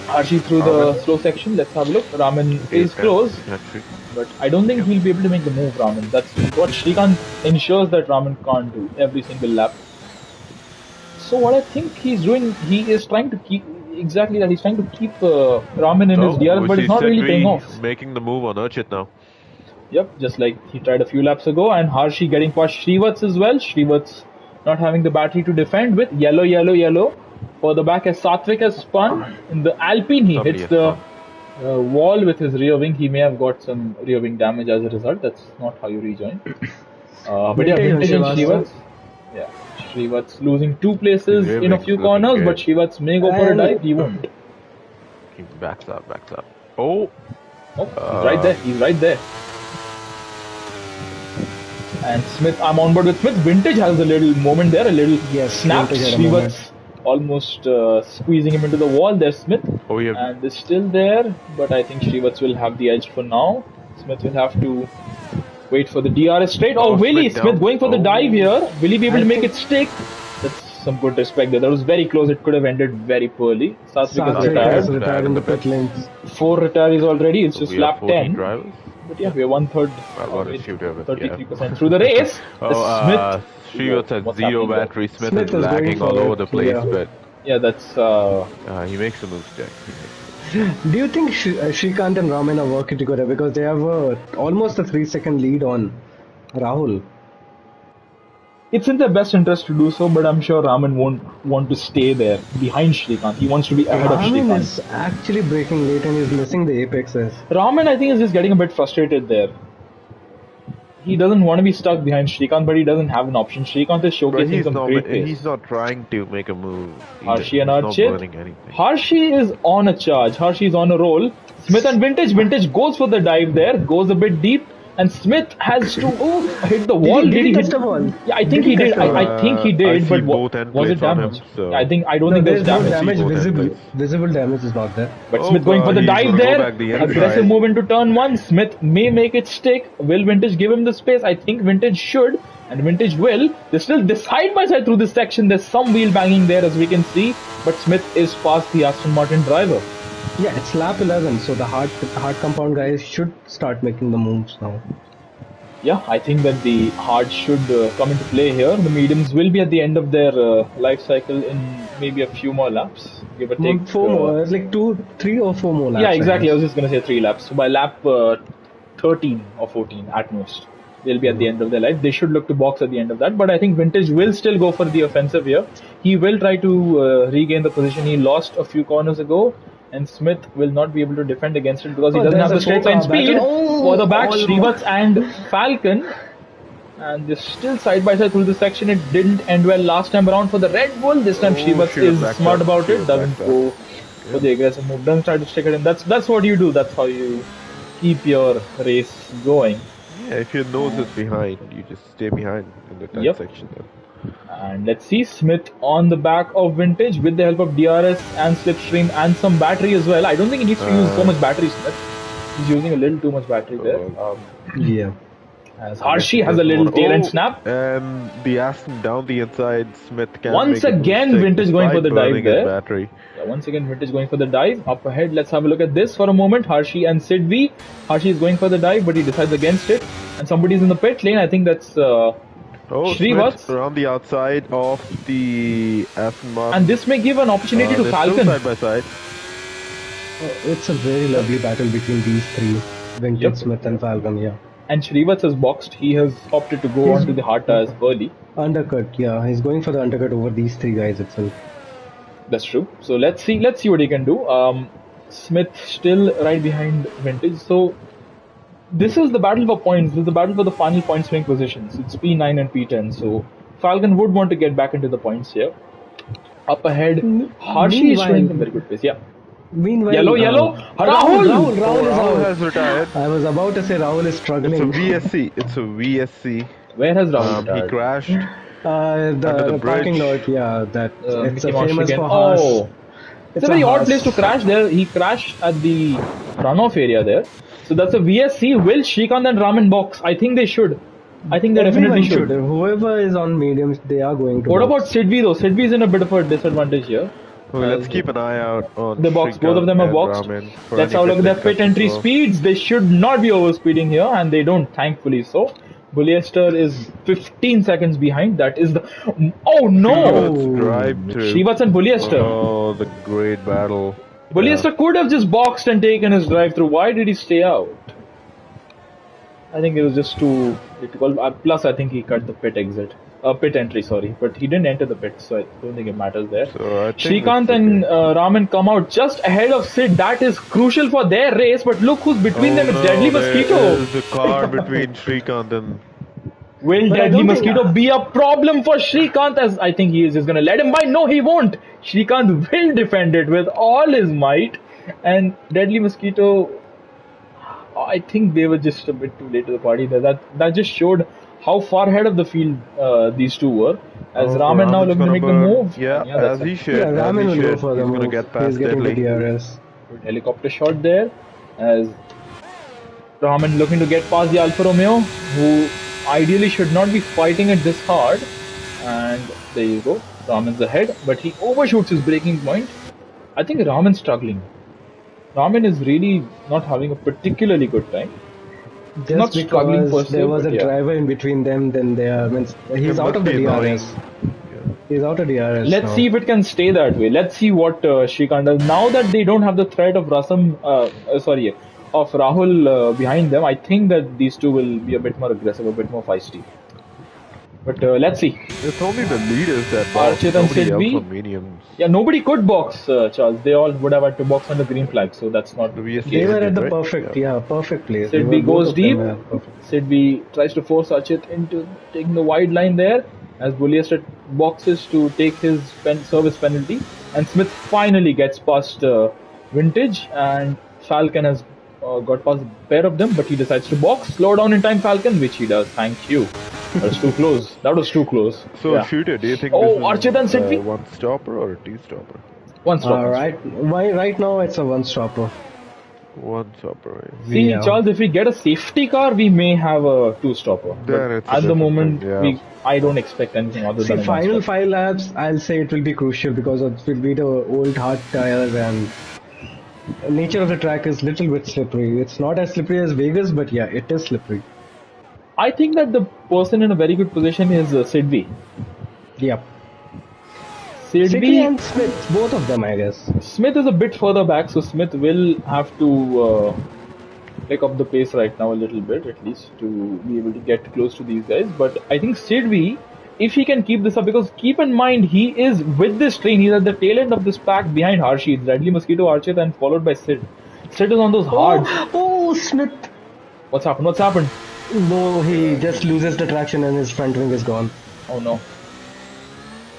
Harshi through the Raman. slow section. Let's have a look. Raman is close. But I don't think he'll be able to make the move, Raman. That's what Shrikant ensures that Raman can't do every single lap. So what I think he's doing, he is trying to keep exactly that. He's trying to keep Raman in his DRS, but it's not really paying off. Making the move on Urchet now. Yep, just like he tried a few laps ago, and Harshi getting past Shrivats as well. Shrivats not having the battery to defend with yellow. For the back as Satvik has spun. In the Alpine, he Somebody hits has the wall with his rear wing. He may have got some rear wing damage as a result. That's not how you rejoin. But yeah, Vintage and Shrivats. Yeah, Shrivats losing 2 places Rear in a wing's few looking corners, good. but Shrivats may go for a And- dive. He won't. He backs up. Oh, Oh, he's right there. And Smith, I'm on board with Smith. Vintage has a little moment there, a little Yes, snap. Vintage had a moment. Shrivats almost squeezing him into the wall. There's Smith. Oh, yeah. And is still there, but I think Shrivats will have the edge for now. Smith will have to wait for the DRS straight. Oh, Oh, Willie Smith Smith down. going for the Oh. dive here. Will he be able I to make think- it stick? That's some good respect there. That was very close. It could have ended very poorly. Satvik is Satvik retired. has retired in the pit lanes. 4 retirees already. It's just we have lap 14 10. drivers. But yeah, we are 1/3, Well, what a shooter, but 33% through the race. Oh, Shrivats has What's 0 happening there? battery. Smith Smith is is going lagging for all over it, the place, yeah. but Yeah, that's he makes a move, Jack. Do you think Shrikant and Raman are working together because they have almost a 3-second lead on Rahul? it's in their best interest to do so, but I'm sure Raman won't want to stay there behind Shrikant. He wants to be ahead of Raman Shrikant. is actually breaking late and he's missing the apexes. Raman, I think, is just getting a bit frustrated there. He doesn't want to be stuck behind Shrikant, but he doesn't have an option. Shrikant is But showcasing some great pace. he's not trying to make a move. Harshi and He's not Archit. burning anything. Harshi is on a charge. Harshi is on a roll. Smith and Vintage. Vintage goes for the dive there, goes a bit deep, and Smith has to hit the wall. Did he hit touch the wall? Yeah, I think he did. I think he I did, see but both end was it plates on him, damage? so- I think I don't No, think there's there's no damage. damage both visible. ends. Visible damage is not there. But Oh, Smith going for the he's dive gonna go there. back the inside. Aggressive move into turn 1. Smith may make it stick. Will Vintage give him the space? I think Vintage should. And Vintage will. They're still side by side through this section. There's some wheel banging there as we can see. But Smith is past the Aston Martin driver. Yeah, it's lap 11, so the hard compound guys should start making the moves now. Yeah, I think that the hards should come into play here. The mediums will be at the end of their life cycle in maybe a few more laps. Give or take. 4 more, like 2, 3 or 4 more laps. Yeah, I exactly. I guess. was just going to say 3 laps. So by lap 13 or 14 at most, they'll be at the end of their life. They should look to box at the end of that. But I think Vintage will still go for the offensive here. He will try to regain the position he lost a few corners ago. And Smith will not be able to defend against it because he Oh, doesn't there's have a the straight line four-car speed. battle. Oh, For the back, almost. Shrivats and Falcon. And they're still side by side through the section. It didn't end well last time around for the Red Bull. This time Shrivats Shrivats is backed smart up. about it. Shrivats Doesn't backed go for the aggressive move. Doesn't try to stick it in. That's what you do. That's how you keep your race going. Yeah, if your nose is behind, you just stay behind in the 10th Yep. section. Then. And let's see, Smith on the back of Vintage with the help of DRS and Slipstream and some battery as well. I don't think he needs to use so much battery, Smith. He's using a little too much battery there. Yeah. As Harshi has a little tail end snap. And the Aston down the inside. Smith can Once make a again, mistake Vintage going for the despite dive burning his there. battery. Yeah, once again, Vintage going for the dive. Up ahead, let's have a look at this for a moment. Harshi and Sid V. Harshi is going for the dive, but he decides against it. And somebody's in the pit lane. I think that's Shrivats. Smith around the outside of the Aston Martin. And this may give an opportunity to They're Falcon. still side by side. It's a very lovely battle between these three, Vintage, Yep. Smith, and Falcon. Yeah. And Shrivats has boxed. He has opted to go onto the hard tires early. Undercut. Yeah, he's going for the undercut over these three guys itself. That's true. So let's see what he can do. Smith still right behind Vintage. So this is the battle for points. This is the battle for the final point swing positions. It's P9 and P10. So Falcon would want to get back into the points here. Up ahead, Harshi is showing some very good pace. Yeah. Meanwhile, Yellow. Rahul! Rahul is Rahul out. has retired. I was about to say Rahul is It's a struggling. VSC. It's a VSC. Where has Rahul He retired? crashed. The the parking bridge. lot, yeah, that it's Mickey Mouse famous again. for Haas. Oh, it's a very odd place to crash there. He crashed at the runoff area there. So that's a VSC. Will Shrikant and Raman box? I think they should. I think they definitely Everyone should. Whoever is on mediums, they are going to. What box. about Sidvi though? Sidvi is in a bit of a disadvantage here. Well, let's keep an eye out on The box, both of them are and boxed. Raman for Let's any have a look at their pit pit cuts entry as well. speeds. They should not be overspeeding here, and they don't, thankfully so. Bullester is 15 seconds behind. That is the. Oh no! Shrivats drive through. Shrivats and Bullester. Oh, the great battle. Bullester could have just boxed and taken his drive through. Why did he stay out? I think it was just too difficult. Plus, I think he cut the pit exit. Pit entry, sorry. But he didn't enter the pit, so I don't think it matters there. So I think Shrikant it's and okay. Raman come out just ahead of Sid. That is crucial for their race. But look who's between them. It's no, Deadly Mosquito. There's a car between Shrikant and. Will But I Deadly don't think- Mosquito be a problem for Shrikant? As I think he is just going to let him by. No, he won't. Shrikant will defend it with all his might. And Deadly Mosquito, I think they were just a bit too late to the party. That just showed how far ahead of the field these two were. As Raman now looking to make the move. Yeah, that's as he it. should. Yeah, Raman as he will go should. for the He's move. going to get He's past getting the Deadly. DRS. Good helicopter shot there. As Raman looking to get past the Alfa Romeo, who ideally should not be fighting it this hard. And there you go. Raman's ahead, but he overshoots his braking point. I think Raman's struggling. Raman is really not having a particularly good time. Just Not struggling because per se, there was but a yeah. driver in between them, then they are. Means he's It out must of the be annoying. DRS. He's out of DRS. Let's now. see if it can stay that way. Let's see what Shrikant does. Now that they don't have the threat of of Rahul behind them, I think that these two will be a bit more aggressive, a bit more feisty. But let's see. It's only the leaders that box. Archit and Nobody else Sidvi. on mediums. Yeah, nobody could box, Charles. They all would have had to box on the green flag, so that's not. The VSC They were ended, at the right? perfect, perfect place. Sidvi They were- both goes of them deep. were perfect. Sidvi tries to force Archit into taking the wide line there, as Bullester boxes to take his service penalty, and Smith finally gets past Vintage, and Falcon has got past a pair of them, but he decides to box. Slow down in time, Falcon, which he does. Thank you. That was too close. That was too close. So, Yeah. Shooter, do you think Oh, this is Archit and Sidvi? one stopper or a two stopper? One stop. Right now it's a one-stopper. One stopper, right? See, Yeah. Charles, if we get a safety car, we may have a two-stopper. Then But it's a at the different moment, thing, yeah. I don't expect anything other See, than a final one-stopper. 5 laps, I'll say it will be crucial because it will be the old hard tires and nature of the track is little bit slippery. It's not as slippery as Vegas, but yeah, it is slippery. I think that the person in a very good position is Sidvi. Yep. Sidvi City and Smith, both of them, I guess. Smith is a bit further back, so Smith will have to pick up the pace right now a little bit, at least, to be able to get close to these guys. But I think Sidvi, if he can keep this up, because keep in mind, he is with this train, he's at the tail end of this pack behind Harshi. It's Deadly Mosquito, Archit, and followed by Sid. Sid is on those hards. Oh, Smith! What's happened? What's happened? No, he just loses the traction and his front wing is gone. Oh no.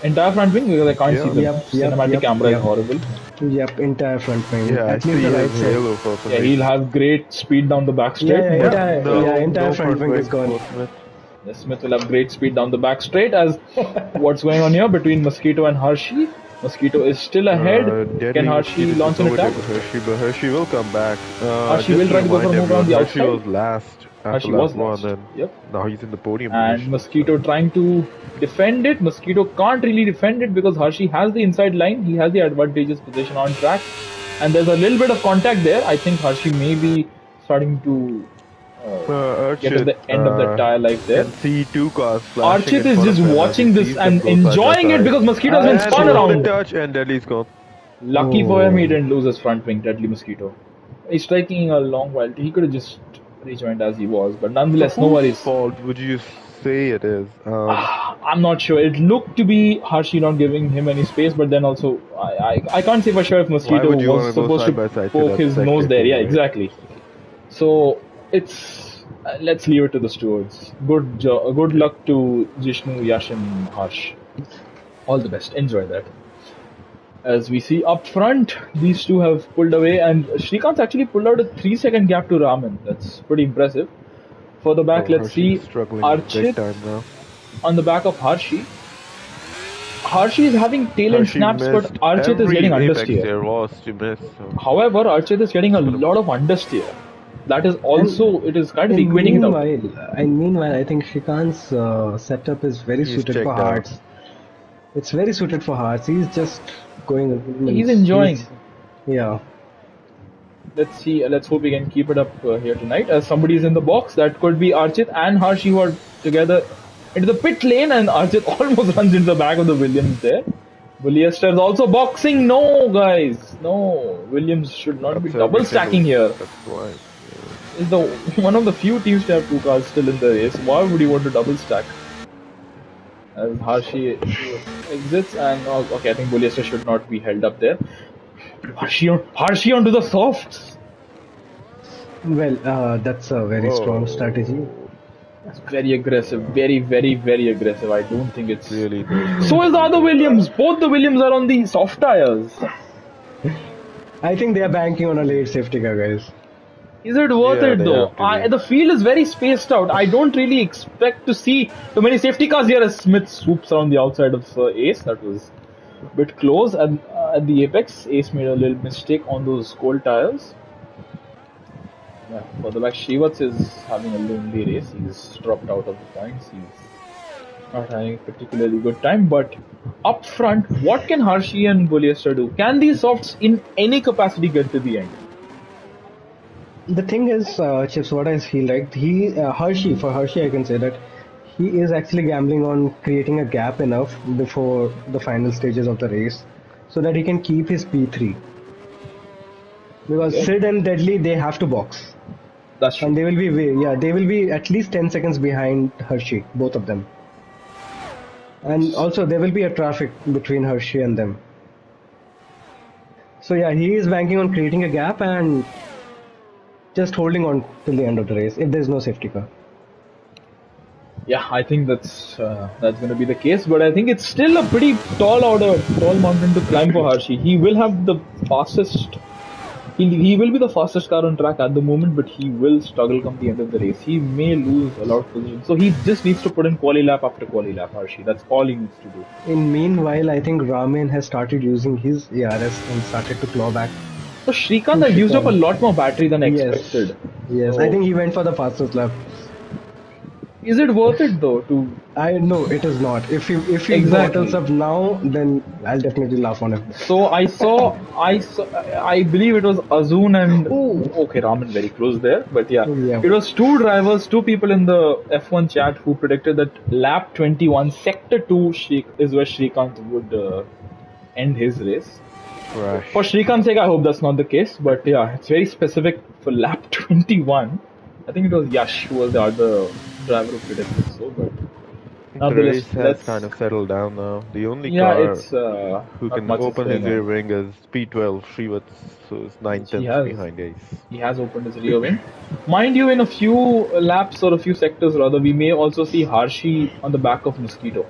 Entire front wing, because I can't see the cinematic camera is horrible. Yep, entire front wing. Yeah, I At see least the right his side. halo for some Yeah, reason. he'll have great speed down the back straight. Yeah, but- entire front wing is gone. Smith will have great speed down the back straight. As what's going on here between Mosquito and Hershey? Mosquito is still ahead. Can Deadly Hershey Mosquito launch just an attack? overtook Hershey, but Hershey will come back. Hershey will Just to try to go for remind a move around everyone, the Hershey outside. was last after Hershey lap was one, lost. and Yep. now he's in the podium And position. Mosquito trying to defend it. Mosquito can't really defend it because Hershey has the inside line. He has the advantageous position on track. And there's a little bit of contact there. I think Hershey may be starting to get at Archit the end of that tire life there. can see two cars flashing Archit in is front of just him as he watching this sees them and go side by enjoying it side. because Mosquito has been And spun he wanted around. touch, and Deadly's gone. Lucky for him, he didn't lose his front wing, Deadly Mosquito. He's striking a long while. He could have just rejoined as he was, but nonetheless, no Whose worries. fault would you say it is? I'm not sure. It looked to be Hershey not giving him any space, but then also I can't say for sure if Mosquito would you wanna was go supposed side to by side to poke that his sector nose there. too, Yeah, right? exactly. So it's let's leave it to the stewards. Good luck to Jishnu, Yash, and Harsh. All the best. Enjoy that. As we see up front, these two have pulled away, and Shrikant's actually pulled out a 3-second gap to Raman. That's pretty impressive. For the back, let's Hershey's see struggling Archit big time now. on the back of Hershey. Hershey is having tail end Hershey snaps, but missed Archit is every getting apex understeer. there was to miss. So. However, Archit is getting a lot of understeer. That is also, it is kind of And equating it out. meanwhile, I think Shrikant's setup is very He's suited checked for out. hearts. It's very suited for hearts. He's just going. He's enjoying. Yeah. Let's see, let's hope we can keep it up here tonight. As somebody is in the box, that could be Archit and Hershey who are together into the pit lane, and Archit almost runs into the back of the Williams there. Williester is also boxing. No, guys, no. Williams should not be That's double every stacking single- here. That's why. Is the one of the few teams to have two cars still in the race. Why would you want to double stack? As Hershey exits, and okay, I think Williester should not be held up there. Hershey onto the softs. Well, that's a very strong strategy. That's very aggressive. Very, very, very aggressive. I don't think it's Really. So is the other Williams. Both the Williams are on the soft tires. I think they are banking on a late safety car, guys. Is it worth Yeah, it they though? have to be. The field is very spaced out. I don't really expect to see too many safety cars here as Smith swoops around the outside of Ace. That was a bit close. And at the apex, Ace made a little mistake on those cold tires. Yeah, for the back, Shivats is having a lonely race. He's dropped out of the points. He's not having a particularly good time. But up front, what can Hershey and Bulliester do? Can these softs in any capacity get to the end? The thing is, Chips, what I feel like, for Hershey, I can say that he is actually gambling on creating a gap enough before the final stages of the race so that he can keep his P3. Because Okay. Sid and Deadly, they have to box. That's true. And they will be at least 10 seconds behind Hershey, both of them. And also, there will be a traffic between Hershey and them. So yeah, he is banking on creating a gap and just holding on till the end of the race if there's no safety car. Yeah, I think that's going to be the case, but I think it's still a pretty tall mountain to climb for Hershey. He will have the fastest. He will be the fastest car on track at the moment, but he will struggle come the end of the race. He may lose a lot of position, so he just needs to put in quali lap after quali lap. Hershey, that's all he needs to do. In meanwhile, I think Ramin has started using his ARS and started to claw back. So Shrikant has used up a lot more battery than expected. Yes, So, I think he went for the fastest lap. Is it worth it though? I know it is not. If he Exactly. bottles up now, then I'll definitely laugh on him. So I believe it was Azun and okay, Raman very close there, but yeah, Yeah. it was two people in the F1 chat who predicted that lap 21, sector 2 is where Shrikant would end his race. Crash. For Shrikant's sake, I hope that's not the case, but yeah, it's very specific for lap 21. I think it was Yash who was the other driver who predicted so, but The nonetheless, race has kind of settled down now. The only yeah, car it's who not can much is open his going on. rear wing is P12 Shrivats, so it's 9 He tenths has. behind Ace. He has opened his rear wing. Mind you, in a few laps or a few sectors rather, we may also see Hershey on the back of Mosquito.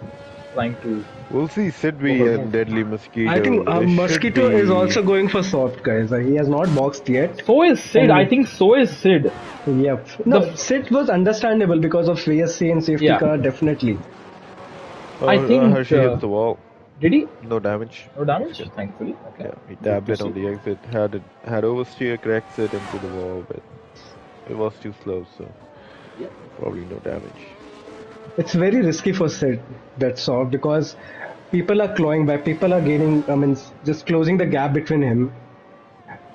trying to We'll see Sidby overmove. and Deadly Mosquito. I think They should Mosquito is be. also going for soft, guys. He has not boxed yet. So is Sid. I And think so is Sid. yep. The No, Sid was understandable because of VSC and safety Yeah. car, definitely. I think, Hershey hit the wall. did he? No damage. No damage, thankfully. Okay. Yeah, he tapped Good it to on see. the exit. Had oversteer, corrects it into the wall, but it was too slow, so Yeah. probably no damage. It's very risky for Sid, that soft, because people are clawing back, people are gaining, just closing the gap between him.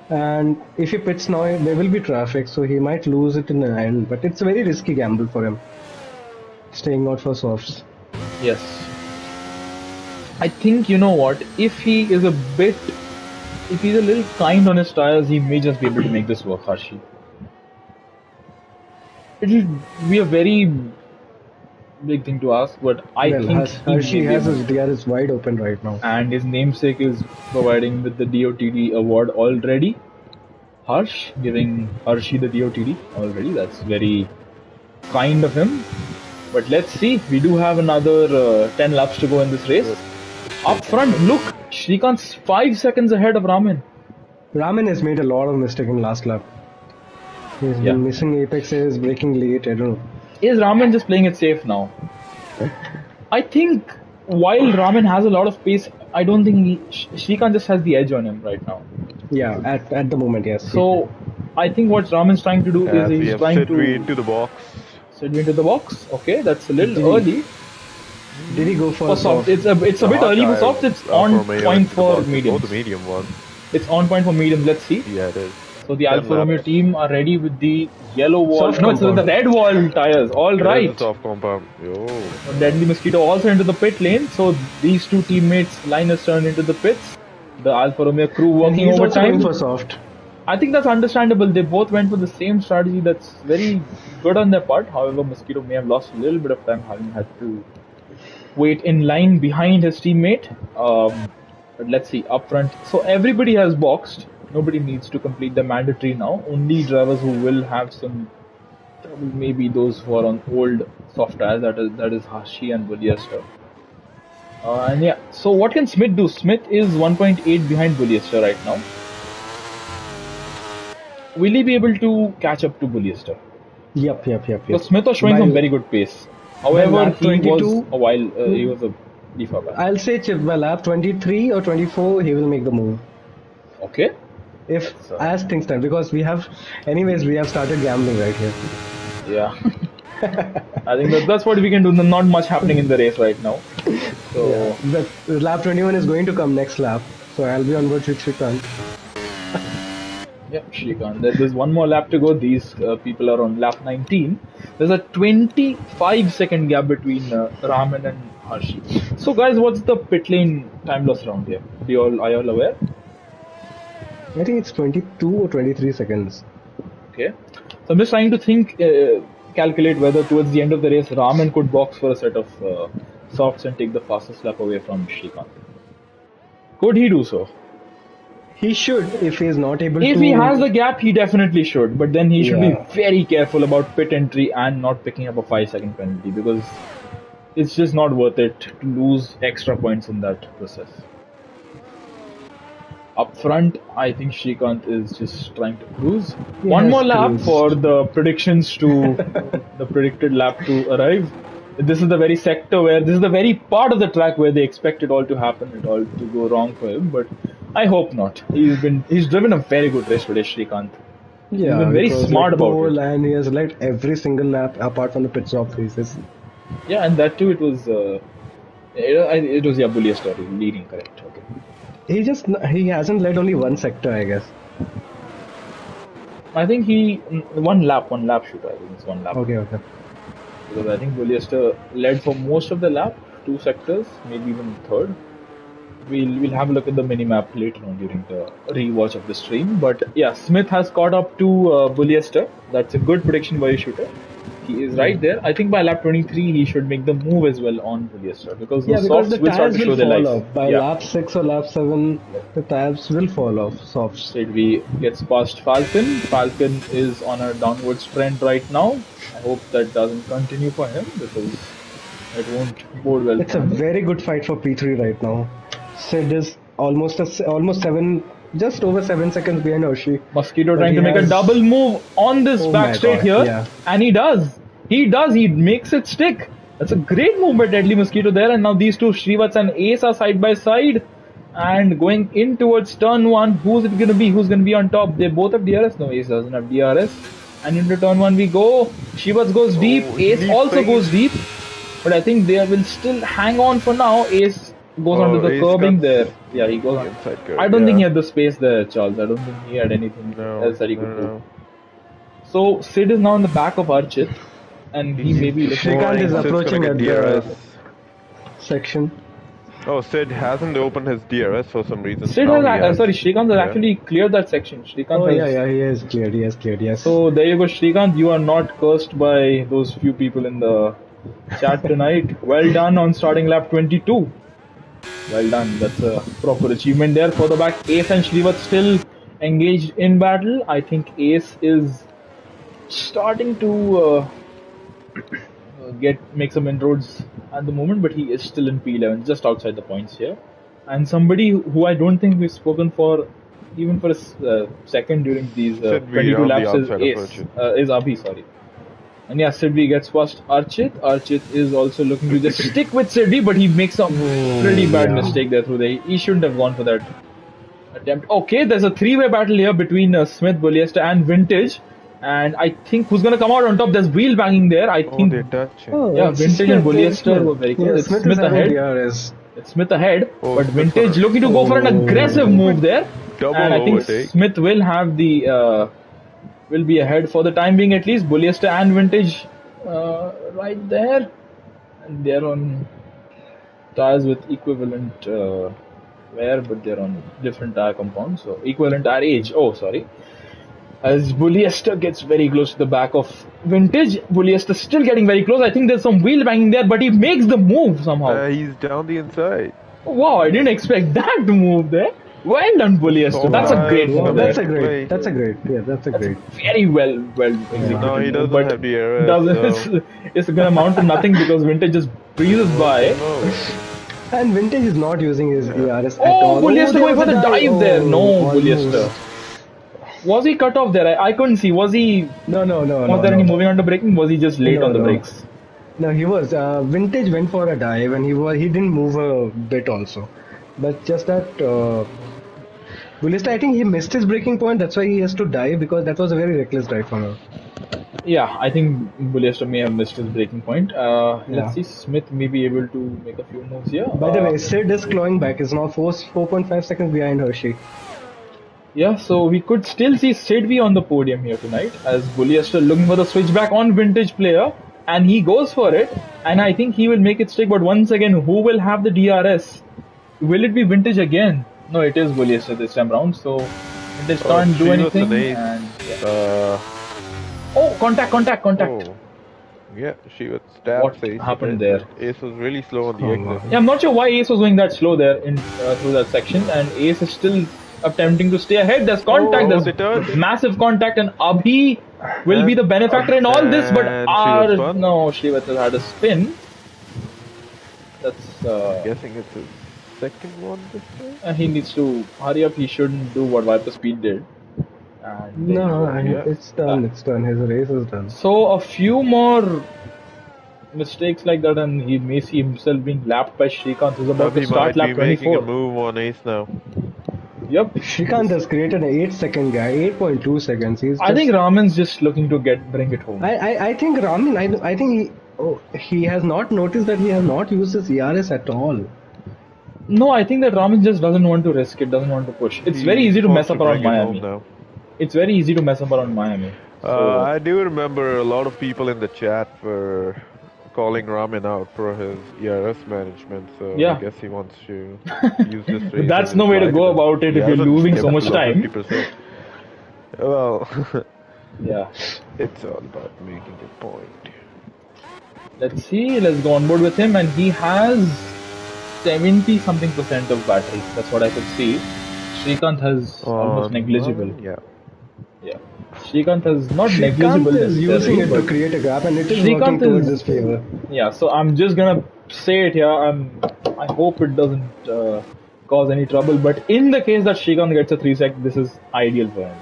And if he pits now, there will be traffic, so he might lose it in the end. But it's a very risky gamble for him, staying out for softs. Yes. I think, you know what, if he's a little kind on his tires, he may just be able to make this work, Harshi. It'll be a very big thing to ask, but I think Hershey he may be has able his to. DRS wide open right now. And his namesake is providing with the DOTD award already. Harsh, giving Hershey the DOTD already. That's very kind of him. But let's see. We do have another 10 laps to go in this race. Up front, look, Shrikant's 5 seconds ahead of Raman. Raman has made a lot of mistakes in last lap. He's been missing apexes, braking late, I don't know. Is Raman just playing it safe now? I think while Raman has a lot of pace, I don't think Shrikant just has the edge on him right now. Yeah, at the moment, yes. So I think what Raman's trying to do As is we he's have trying Sidby to into the box. send me into the box. Okay, that's a little Did he- early Did he go for for soft. It's a bit early for soft. It's on point for Oh, mediums. the medium one. It's on point for mediums. Let's see. Yeah, it is. So the 10 Alfa Romeo laps. team are ready with the yellow wall. Soft No, it's the compound. red wall tires. All It is right. a soft compound. Yo. Deadly Mosquito also into the pit lane. So these two teammates, line is turned into the pits. The Alfa Romeo crew And working he's also overtime. going for soft. I think that's understandable. They both went for the same strategy. That's very good on their part. However, Mosquito may have lost a little bit of time, having had to wait in line behind his teammate. But let's see, up front. So everybody has boxed. Nobody needs to complete the mandatory now. Only drivers who will have some trouble, maybe those who are on old soft tires. That is Hashi and Bulliester. And yeah, so what can Smith do? Smith is 1.8 behind Bulliester right now. Will he be able to catch up to Bulliester? Yep. Because Smith was showing By- some very good pace. However, lap he was 22 a while. He was a deeper back. I'll say by lap 23 or 24, he will make the move. Okay. If as things stand, because we have started gambling right here. Yeah. I think that's what we can do. Not much happening in the race right now. So The lap 21 is going to come next lap, so I'll be on board with Shrikant. yeah, Shrikant. There's one more lap to go. These people are on lap 19. There's a 25-second gap between Raman and Harshi. So guys, what's the pit lane time loss round here? Are you all aware? I think it's 22 or 23 seconds. Okay. So I'm just trying to calculate whether towards the end of the race, Raman could box for a set of softs and take the fastest lap away from Shrikant. Could he do so? He should, if he is not able to. If he has the gap, he definitely should. But then he should Yeah. be very careful about pit entry and not picking up a 5-second penalty, because it's just not worth it to lose extra points in that process. Up front, I think Shrikant is just trying to cruise. He One has more lap cruised. for the predictions to the predicted lap to arrive. This is the very sector where this is the very part of the track where they expect it all to happen, it all to go wrong for him. But I hope not. He's driven a very good race today, Shrikant. Yeah, He's been very it was smart like about pole, it. and he has led every single lap apart from the pit stop races. Yeah, and that too, it was Bulliester leading, correct? Okay. He hasn't led only one sector, I guess. I think one lap shooter. I think it's one lap. Okay. Because I think Bulliester led for most of the lap, 2 sectors, maybe even third. We'll have a look at the minimap later on during the rewatch of the stream. But yeah, Smith has caught up to Bulliester. That's a good prediction by a shooter. He is right there. I think by lap 23 he should make the move as well on Bulliester, because Yeah, those because softs the will start tires to show will their fall life. off. By Yeah. lap 6 or lap 7, the tires will fall off, softs. Sidby gets past Falcon. Falcon is on a downwards trend right now. I hope that doesn't continue for him, because It won't bode well. It's a very good fight for P3 right now. Sid is almost just over 7 seconds behind Hershey. Mosquito But trying he to make a has- double move on this Oh back my straight God, here, yeah. and he does. He makes it stick. That's a great move by Deadly Mosquito there, and now these two, Shrivats and Ace, are side by side and going in towards turn one. Who's it gonna be? Who's gonna be on top? They both have DRS. No, Ace doesn't have DRS. And into turn one we go. Shrivats goes deep. Oh, Ace he also faced- goes deep, but I think they will still hang on for now. Ace goes onto the Ace curbing cuts there. Yeah, he goes on. inside curve, I don't think he yeah. had the space there, Charles. I don't think he had anything No, else that he could no, do. no. So Sid is now in the back of Archit, and he may be looking. Shrikant is Sid's gonna approaching get at the DRS. section. Oh, Sid hasn't opened his DRS for some reason. Sid Now has, he has. sorry, Shrikant has Yeah. actually cleared that section. Shrikant Oh has, yeah, he has cleared, yes. So there you go, Shrikant. You are not cursed by those few people in the chat tonight. Well done on starting lap 22. Well done. That's a proper achievement there. Further back, Ace and Shrivat still engaged in battle. I think Ace is starting to make some inroads at the moment, but he is still in P11, just outside the points here. And somebody who I don't think we've spoken for, even for a second during these Sid, we 22 on the laps, is outside of Ace, Archit. is Abhi, sorry. And yeah, Sidvi gets past Archit. Archit is also looking to just stick with Sidvi, but he makes a pretty bad mistake there through there. He shouldn't have gone for that attempt. Okay, there's a three-way battle here between Smith, Buliesta, and Vintage. And I think who's gonna come out on top? There's wheel banging there. I Oh, think they're touching. yeah, it's Vintage and Smith, Buliester were very close. Yeah, It's Smith Smith is having ahead. DRS. It's Smith ahead, Oh, but Smith Vintage for- looking to go for an aggressive move there. Double And I think overtake. Smith will have the will be ahead for the time being at least. Buliesta and Vintage right there, and they're on tires with equivalent wear, but they're on different tire compounds, so equivalent tire age. Oh, sorry. As Buliesta gets very close to the back of Vintage, Buliesta still getting very close. I think there's some wheel banging there, but he makes the move somehow. He's down the inside. Wow, I didn't expect that to move there. Well done, Buliesta. That's a great Wow, move that's there. a great. That's a great. Very well executed. No, he move, doesn't but have DRS. doesn't, So. it's gonna amount to nothing because Vintage just breezes by. Oh, And Vintage is not using his DRS at Oh, all. Buliesta there going for was the a dive there. No, almost. Buliesta. Was he cut off there? I couldn't see. Was he? No. Was there any moving on the braking? Was he just late No, on the no. brakes? No, he was. Vintage went for a dive and he didn't move a bit also. But just that Buliesta, I think he missed his breaking point. That's why he has to dive because that was a very reckless dive from him. Yeah, I think Buliesta may have missed his breaking point. Yeah. Let's see. Smith may be able to make a few moves here. By the way, Sid is clawing back. Is now 4.5 seconds behind Hershey. Yeah, so we could still see Sidvi on the podium here tonight as Buliesta looking for the switchback on Vintage player, and he goes for it, and I think he will make it stick. But once again, who will have the DRS? Will it be Vintage again? No, it is Buliesta this time round. So Vintage can't do she was anything. an ace. And, yeah. Oh, contact! Oh. Yeah, she would stab What Ace. happened there? Ace was really slow on the Oh, exit. Yeah, I'm not sure why Ace was going that slow there in through that section, and Ace is still attempting to stay ahead. There's contact, Oh, they there's touched. massive contact, and Abhi will be the benefactor in all this, but And Shrivat spun. Shrivat has had a spin. That's Guessing it's his second one this time. and he needs to hurry up. He shouldn't do what Viper Speed did. And No, it's done. It's done. His race is done. so a few more mistakes like that, and he may see himself being lapped by Shrikant, who's about He to start might be lap making a 24. move on Ace now. Yep. Shrikant has created an 8-second guy, 8.2 seconds. I think Raman's just looking to bring it home. I think Ramin. I think he has not noticed that he has not used his ERS at all. No, I think that Raman just doesn't want to risk it, doesn't want to push. It's very easy to mess up around Miami. Now. It's very easy to mess up around Miami. So, I do remember a lot of people in the chat were calling Ramin out for his ERS management, so Yeah. I guess he wants to use this race. But that's as no his way to fight. go about it He if you're hasn't losing so kept much below time. 50%. Well, yeah. it's all about making a point. Let's see. Let's go on board with him, and he has 70 something percent of battery. That's what I could see. Shrikant has almost negligible. Yeah. Yeah. Srikanth is not Shrikant negligible is using necessarily, it to but create a gap, and it is working Srikanth towards is his favor. yeah. So I'm just gonna say it here. I hope it doesn't cause any trouble. But in the case that Srikanth gets a 3 sec, this is ideal for him.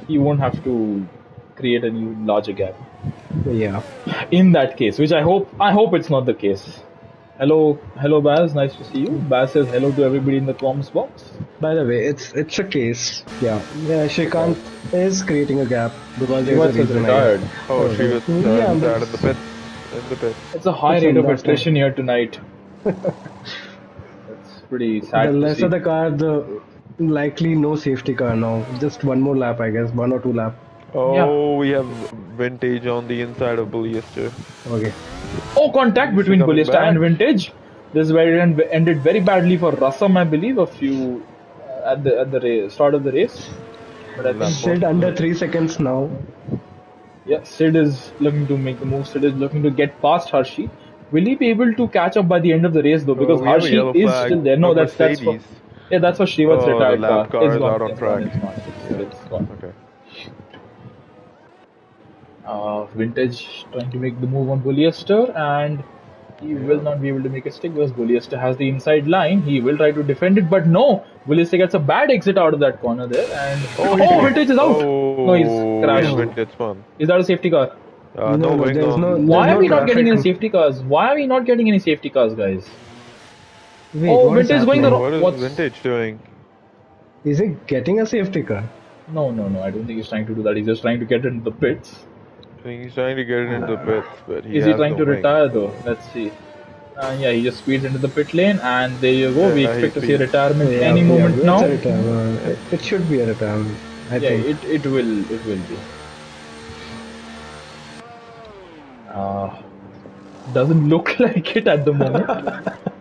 He won't have to create any larger gap. Yeah. In that case, which I hope it's not the case. Hello, Baz. Nice to see you. Baz says hello to everybody in the comms box. By the way, it's a case. Yeah. Shrikant is creating a gap because there's a Shivats has reason. I retired. Oh, she was Yeah, but retired in the pit. In the pit. It's a high it's rate from of last time. attrition here tonight. It's pretty The sad to less see. of the car, the likely no safety car now. Just one more lap, I guess. 1 or 2 lap. Yeah. Oh, we have vintage on the inside of Bulliester. Okay. Oh, contact between coming Ballista back. and Vintage. This is where it ended very badly for Rassam, I believe, a few at the start of the race. But I think Sid under 3 seconds now. yeah, Sid is looking to make the move. Sid is looking to get past Hershey. Will he be able to catch up by the end of the race though? Because We have a Hershey yellow is flag. still there. No, A that's for Mercedes. yeah, that's for Shiva's Oh, the retired lap car It's is gone. out on It's track. gone. It's gone. It's gone. Okay. Vintage trying to make the move on Bulliester, and he will not be able to make a stick because Bulliester has the inside line. He will try to defend it, but no. Bulliester gets a bad exit out of that corner there, and Vintage is out. No, he's crashed. Vintage spun. Is that a safety car? No wing there's on. no. Why there's are we no not getting any traffic. safety cars? Why are we not getting any safety cars, guys? Wait, Oh, what is Vintage is going the happening? wrong. What is What's Vintage doing? Is he getting a safety car? no? I don't think he's trying to do that. He's just trying to get into the pits. I think he's trying to get it into the pits, but he Is he has trying no to wing. retire though? Let's see. Yeah, he just squeezed into the pit lane, and there you go. We Yeah, expect to he see a speeds. retirement any moment it's now. a retirement. It should be a retirement. I Yeah, think. it will be. Doesn't look like it at the moment.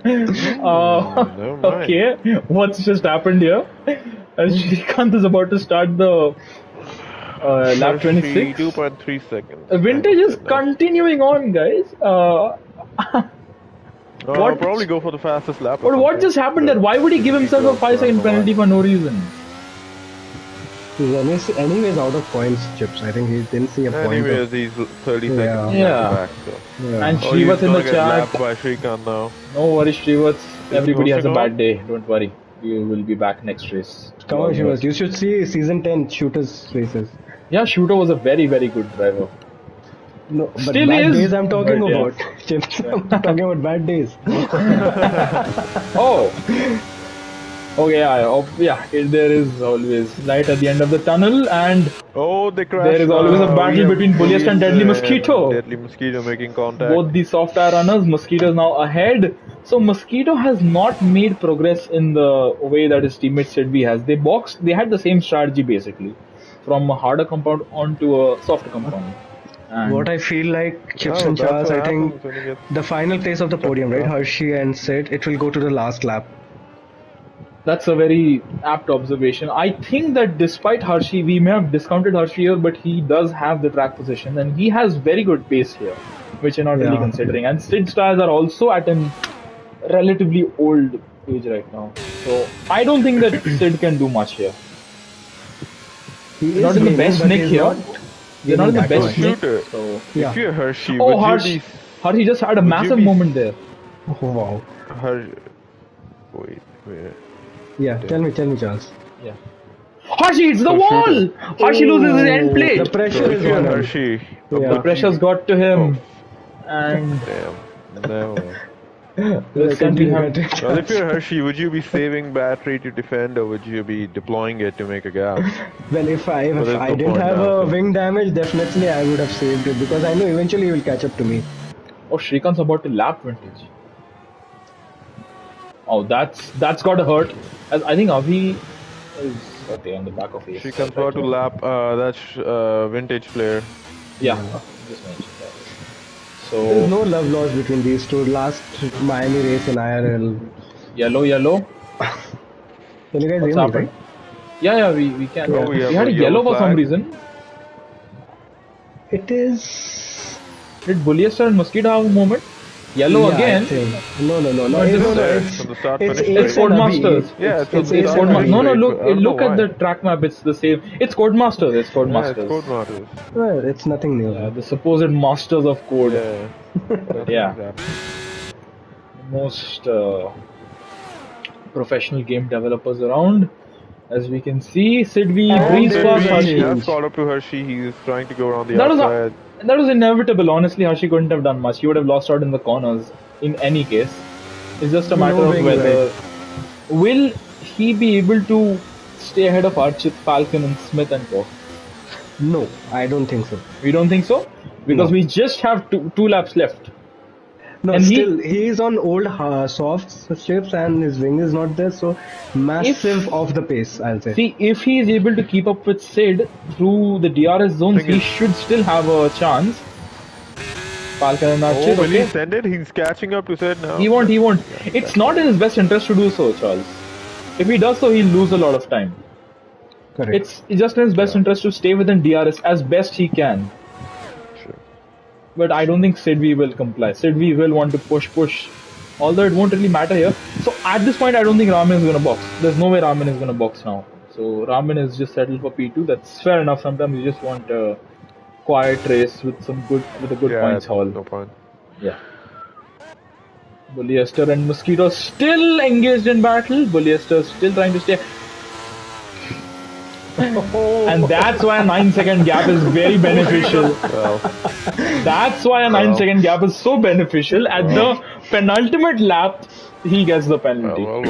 Never mind. Okay, what's just happened here? Shrikant is about to start the lap 26. 2.3 seconds. Vintage is continuing on, guys. I'll what- probably go for the fastest lap. or But what something. just happened there? Why would he give himself a 5-second penalty for no reason? He's anyways out of points, Chips. I think he didn't see a point. Anyways, he's 30 seconds Yeah. back. So. Yeah. And Oh, Shrivats he's in the gonna get chat. lapped by Shrikant now. No worries, Shrivats. Everybody he has a also bad day. Don't worry. You will be back next race. Come on, Shivas. You should see season 10 shooters races. Yeah, Shooter was a very, very good driver. No, but Still bad is, days I'm talking but yeah. about. Chips, I'm talking about bad days. Oh! Okay, there is always light at the end of the tunnel, and Oh, they crashed. There is always a battle We have between Bulliest and police, Deadly Mosquito. Deadly Mosquito making contact. both the soft tire runners, Mosquito is now ahead. So Mosquito has not made progress in the way that his teammate Sid B has. They had the same strategy basically, from a harder compound onto a softer compound. And What I feel like, Chips Oh, and that's Charles, what I think happens when you get- the final place of the podium, right? Hershey and Sid, it will go to the last lap. that's a very apt observation. I think that despite Hershey, we may have discounted Hershey here, but he does have the track position and he has very good pace here, which you're not really Yeah. considering. And Sid's tires are also at an relatively old age right now. So I don't think that Sid can do much here. He They're not in the gaining, best but nick he's here. not They're not in the gaining that best much. nick. Shooter. So Yeah. If you're Hershey, oh, would Harsh. you be Hershey just had a massive be- moment there. Oh, wow. Wait. Yeah, tell me, Charles. Yeah. Hershey hits the So wall! shooter. Hershey loses his end plate. The So pressure if is you're on him. Hershey, Yeah. The pressure's got to him. And damn. No. recently have Well, if you're Hershey, would you be saving battery to defend, or would you be deploying it to make a gap? Well, if I there's no didn't point have now, a so- wing damage, definitely I would have saved it because I know eventually he will catch up to me. Oh, Shrikant's about to lap Vintage. Oh, that's gotta hurt. As I think Avi is okay on the back of his. She comes out to lap that's vintage player. Yeah, just mentioned that. There's So no love lost between these two. Last Miami race in IRL. yellow. Can you guys What's hear me, happened? right? Yeah, we can. Oh, we we have had a a yellow yellow for some flag. reason. It is. Did Bulliester and Mosquito have a moment? Yellow Yeah, I again. think. No. No, it It's No, just there it's from the start, it's finish it's Ace straight. and Abhi. Codemasters. Yeah, it's from It's the It's Ace start, and Codemasters. finish Abhi. No, no, straight. But look, I don't know look at why. the track map. It's the same. It's Codemasters. It's Yeah, it's Codemasters. Code Masters. Well, it's nothing new. Yeah, the supposed masters of code. Yeah, But nothing yeah, is happening. most professional game developers around. As we can see, Sidvi And breeze there past is a Sidvi Hashi. has change. caught up to Hershey. He's trying to go around the That was outside. that was inevitable. Honestly, Hashi couldn't have done much. He would have lost out in the corners in any case. It's just a You matter know, of being right. whether will he be able to stay ahead of Archit, Falcon, and Smith and Co. No, I don't think so. We don't think so because No. we just have two laps left, No, and still, he is on old soft ships and his wing is not there, so massive If off the pace, I'll say. see if he is able to keep up with Sid through the DRS zones, Thing he is- should still have a chance. Falcon and Oh, Archit, will he okay. send it? He's catching up to Sid now. He won't. He won't. It's not in his best interest to do so, Charles. If he does so, he'll lose a lot of time. Correct. It's just in his best Yeah. interest to stay within DRS as best he can. Sure. But I don't think Sidvi will comply. Sidvi will want to push. Although it won't really matter here. So at this point, I don't think Raman is going to box. There's no way Raman is going to box now. So Raman is just settled for P2. That's fair enough. Sometimes you just want a quiet race with a good Yeah, points haul. no point. Yeah. Bulliester and Mosquito still engaged in battle. Bulliester still trying to stay. And that's why a 9 second gap is very beneficial. Well, That's why a 9 second gap is so beneficial. At the penultimate lap, he gets the penalty. well.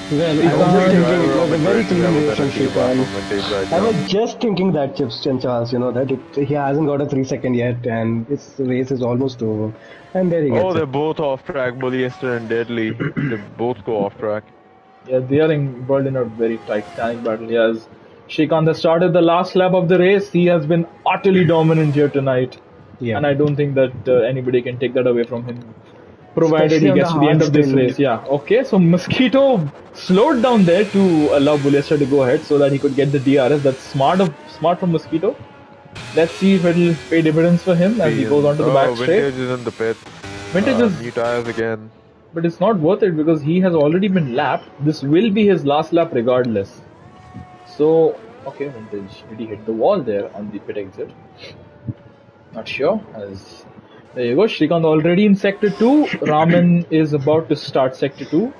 Well, I was just thinking it was a very Driver clean with relationship, penalty and advantage right I now. was just thinking that Chips and Charles, that he hasn't got a 3 second yet, and his race is almost over, and there he gets Oh, they're it. both off track, Bulliester and Deadly. They both go off track. Yeah, they are involved in a very titanic battle. He has Shrikant has started the last lap of the race. He has been utterly dominant here tonight. Yeah. And I don't think that anybody can take that away from him. Provided Especially he on gets the to the end hard of this stint. race. Yeah. Okay, so Mosquito slowed down there to allow Bulliester to go ahead so that he could get the DRS. That's smart from Mosquito. Let's see if it'll pay dividends for him as he goes onto the back straight. Vintage is in the pit. Vintage is, New tires again. but it's not worth it because he has already been lapped. This will be his last lap regardless. So, okay, Vintage. Did he hit the wall there on the pit exit? Not sure. As there you go, Shrikant already in sector 2. Raman is about to start sector 2.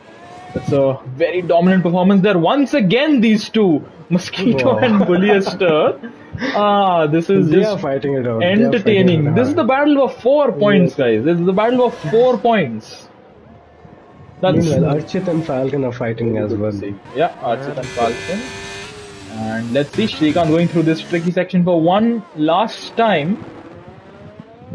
That's a very dominant performance there. Once again, these two, Mosquito Wow. and Bulliester. This is They are just fighting it out. They are fighting entertaining. it This is the hard. battle of 4 points, guys. This is the battle of 4 points. That's Meanwhile, Archit and Falcon are fighting as well. yeah, Archit and Falcon. And let's see Shrikant going through this tricky section for one last time.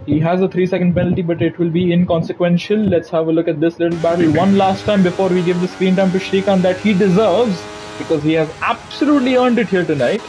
He has a 3 second penalty, but it will be inconsequential. Let's have a look at this little battle one last time before we give the screen time to Shrikant that he deserves because he has absolutely earned it here tonight.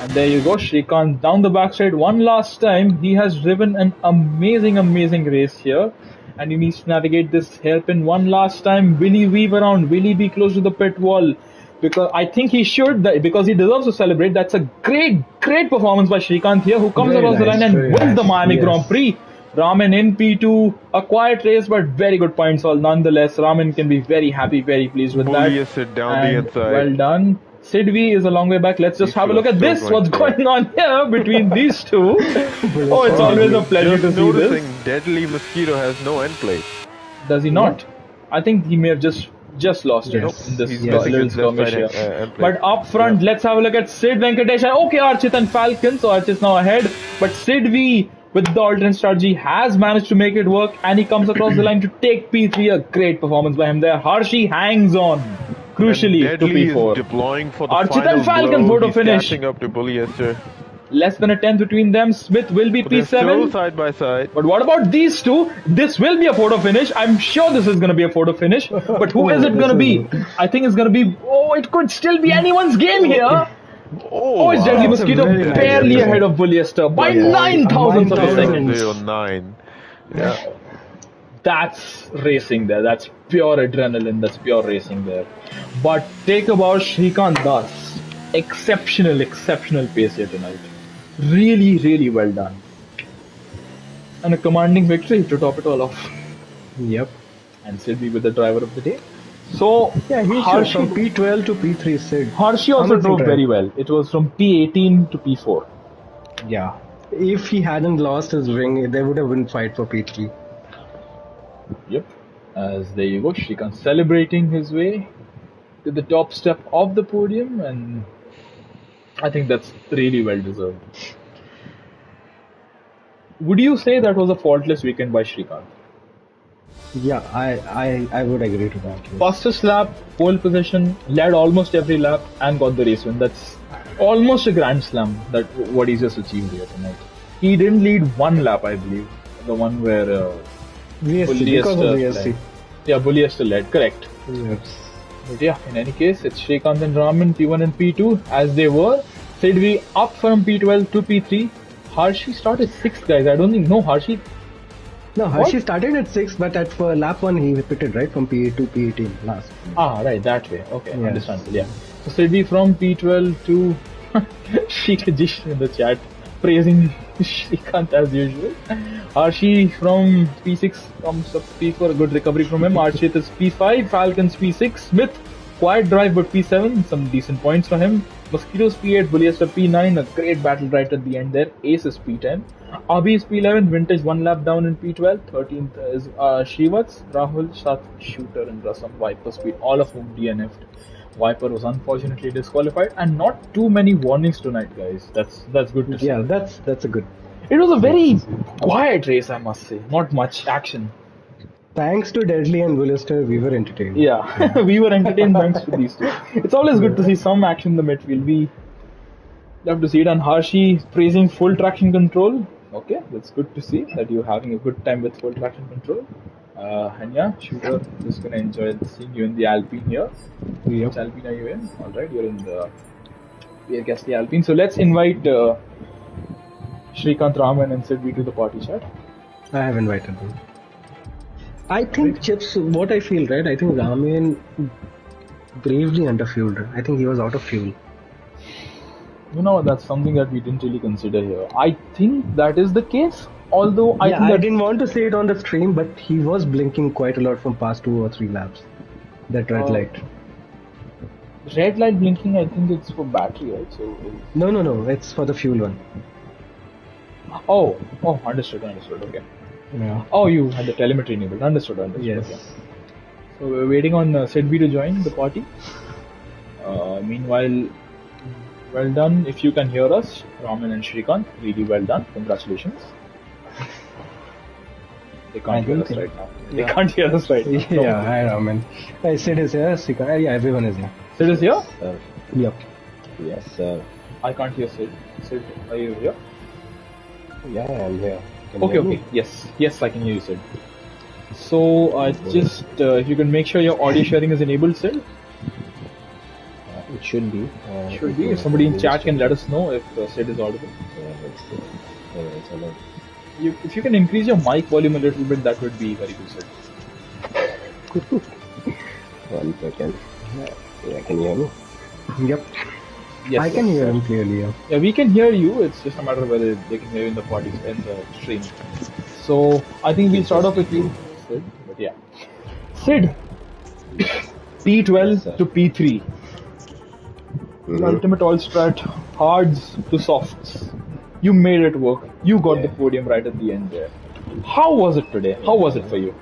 And there you go, Shrikant down the backside one last time. He has driven an amazing race here. And he needs to navigate this hairpin one last time. Will he weave around? Will he be close to the pit wall? Because I think he should, because he deserves to celebrate. That's a great performance by Shrikant here, who comes Very across the nice, line and very wins the nice, Miami yes. Grand Prix. Raman in P2, a quiet race, but very good points all nonetheless. Raman can be very happy, very pleased with that. Bulliester down the And inside. well done. Sidvi is a long way back. Let's just These have a two look are at still this. going What's for it. going on here between these two? Oh, it's always a pleasure Just to see noticing this. Deadly Mosquito has no end plate. Does he not? I think he may have just lost it Yes. in this He's little missing his left skirmish side here. end plate. But up front, let's have a look at Sid Venkatesh. Okay, Archit and Falcon. So Archit's now ahead. But Sid V, with the alternate strategy, has managed to make it work. And he comes across the line to take P3. A great performance by him there. Harshi hangs on, crucially, and to Deadly P4. is deploying for the Archit final and Falcon blow. photo He's finish. catching up to Bulliester. Less than a tenth between them. Smith will be But they're still P7. side by side. But what about these two? This will be a photo finish. I'm sure this is going to be a photo finish. But who is it going to be? I think it's going to be... Oh, it could still be anyone's game here. Oh, it's Deadly That's a Mosquito very nice barely episode. ahead of Bulliester by 9,000 of a 9,000. second. 9. Yeah. That's racing there. That's pure adrenaline. That's pure racing there. But take about Shrikant Das. Exceptional pace here tonight. Really well done. And a commanding victory to top it all off. Yep. and Sid be with the driver of the day. So Yeah, he should. Harshi, From P12 to P3, Sid. Harshi also Amazing drove drive. very well. It was from P18 to P4. Yeah. If he hadn't lost his ring, they would have been fight for P3. Yep. As there you go, Shrikant celebrating his way to the top step of the podium, and I think that's really well deserved. Would you say that was a faultless weekend by Shrikant? Yeah, I would agree to that. Yes. Fastest lap, pole position, led almost every lap, and got the race win. That's almost a grand slam. That what he just achieved here tonight. He didn't lead one lap, I believe, the one where VSC, because of VSC. led. Yeah, Bulliester led. Correct. Yes. But yeah, in any case, it's Shrikant and Raman P1 and P2 as they were. Sidvi up from P12 to P3. Harshi started 6th, guys. I don't think no Harshi. No, Hershey started at 6, but at for lap 1 he repeated, right? From P8 to P18 last. Right, that way. Okay, Yes. understandable. Yeah. So Sidvi from P12 to Shrikajish in the chat praising Shrikant as usual. Harshi from P6 comes up P4, a good recovery from him. Archit is P5, Falcons P6, Smith quiet drive but P7, some decent points for him. Mosquitoes P8, Bulliester P9, a great battle right at the end there. Ace is P10. Abhi is P11, Vintage one lap down in P12. 13th is Shivats, Rahul, Sat, Shooter, and Rasam, Viper Speed, all of whom DNF'd. Viper was unfortunately disqualified, and not too many warnings tonight, guys. That's good to see. Yeah, that's a good. It was a very quiet race, I must say. Not much action. Thanks to Deadly and Willister, we were entertained. Yeah, we were entertained thanks to these two. It's always good to see some action in the midfield. We love to see it. And Harshi praising full traction control. Okay, that's good to see that you're having a good time with full traction control. And yeah, Shooter, just gonna enjoy seeing you in the Alpine here. Yep. Which Alpine are you in? Alright, you're in the Pierre Gasly Alpine. So let's invite Shrikant, Raman, and Sidvi to the party chat. I have invited them. I think Chips, what I feel, right? I think Ramen gravely underfueled. I think he was out of fuel. You know, that's something that we didn't really consider here. I think that is the case. Although I think I that didn't want to say it on the stream, but he was blinking quite a lot from past 2 or 3 laps. That red light. red light blinking, I think it's for battery, right? So No, it's for the fuel one. oh, understood. Okay. Yeah. Oh, you had the telemetry enabled. Understood. Yes. Okay. So we're waiting on Sidvi to join the party. Meanwhile, well done. If you can hear us, Raman and Shrikant, really well done. Congratulations. They can't hear us right now. They can't hear us right now. Yeah, hi Raman. I Sid is here, Sika. Yeah, everyone is here. Sid is here? Yep. Yes, sir. I can't hear Sid. Sid, are you here? Yeah, I'm here. Can you Okay, hear me? okay. Yes, I can hear you, Sid. So, just if you can make sure your audio sharing is enabled, Sid. It should be. Should be. If somebody in chat can let us know if Sid is audible. It's allowed. If you can increase your mic volume a little bit, that would be very good, Sid. 1 second. Yeah, can you hear me? Yep. Yes, I can yes, hear sir. him clearly. Yeah. Yeah, we can hear you. It's just a matter of whether they can hear you in the party in the stream. So I think we'll start off with you, Sid. But yeah, Sid, P12 Yes, sir. to P3, ultimate all strat, hards to softs. You made it work. You got the podium right at the end there. How was it today? How was it for you?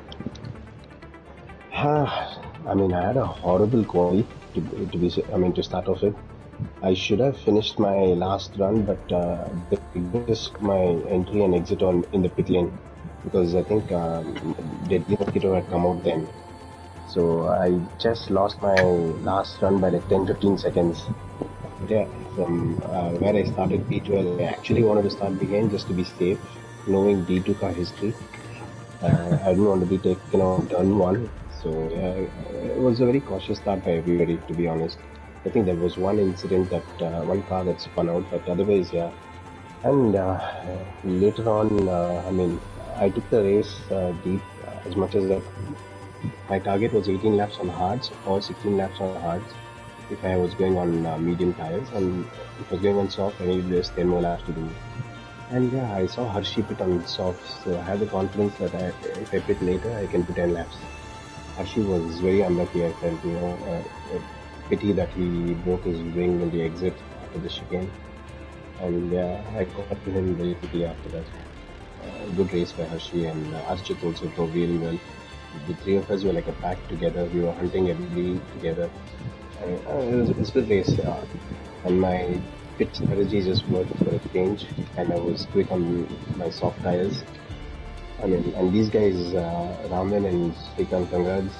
I mean, I had a horrible quali to start off with. I should have finished my last run, but they risked my entry and exit in the pit lane because I think Deadly Mosquito had come out then. So I just lost my last run by like 10-15 seconds. Yeah, from where I started P12, I actually wanted to start behind just to be safe, knowing D2 car history. I didn't want to be taken on turn 1, so it was a very cautious start by everybody, to be honest. I think there was one incident that one car that spun out, but otherwise, yeah. And later on, I took the race deep as much as that. My target was 18 laps on hards or 16 laps on hards if I was going on medium tires, and if I was going on soft, I needed just 10 more laps to do. And yeah, I saw Hershey pit on softs, so I had the confidence that if I pit later, I can put 10 laps. Hershey was very unlucky, I felt, pity that he broke his wing in the exit after the chicane. And yeah, I caught to him very quickly after that. Good race by Hershey, and Archit also drove really well. The three of us were like a pack together. We were hunting every together. It was a good race. And my pit strategy just worked for a change, and I was quick on my soft tires. I mean, and these guys, Raman and Srikanth, congrats.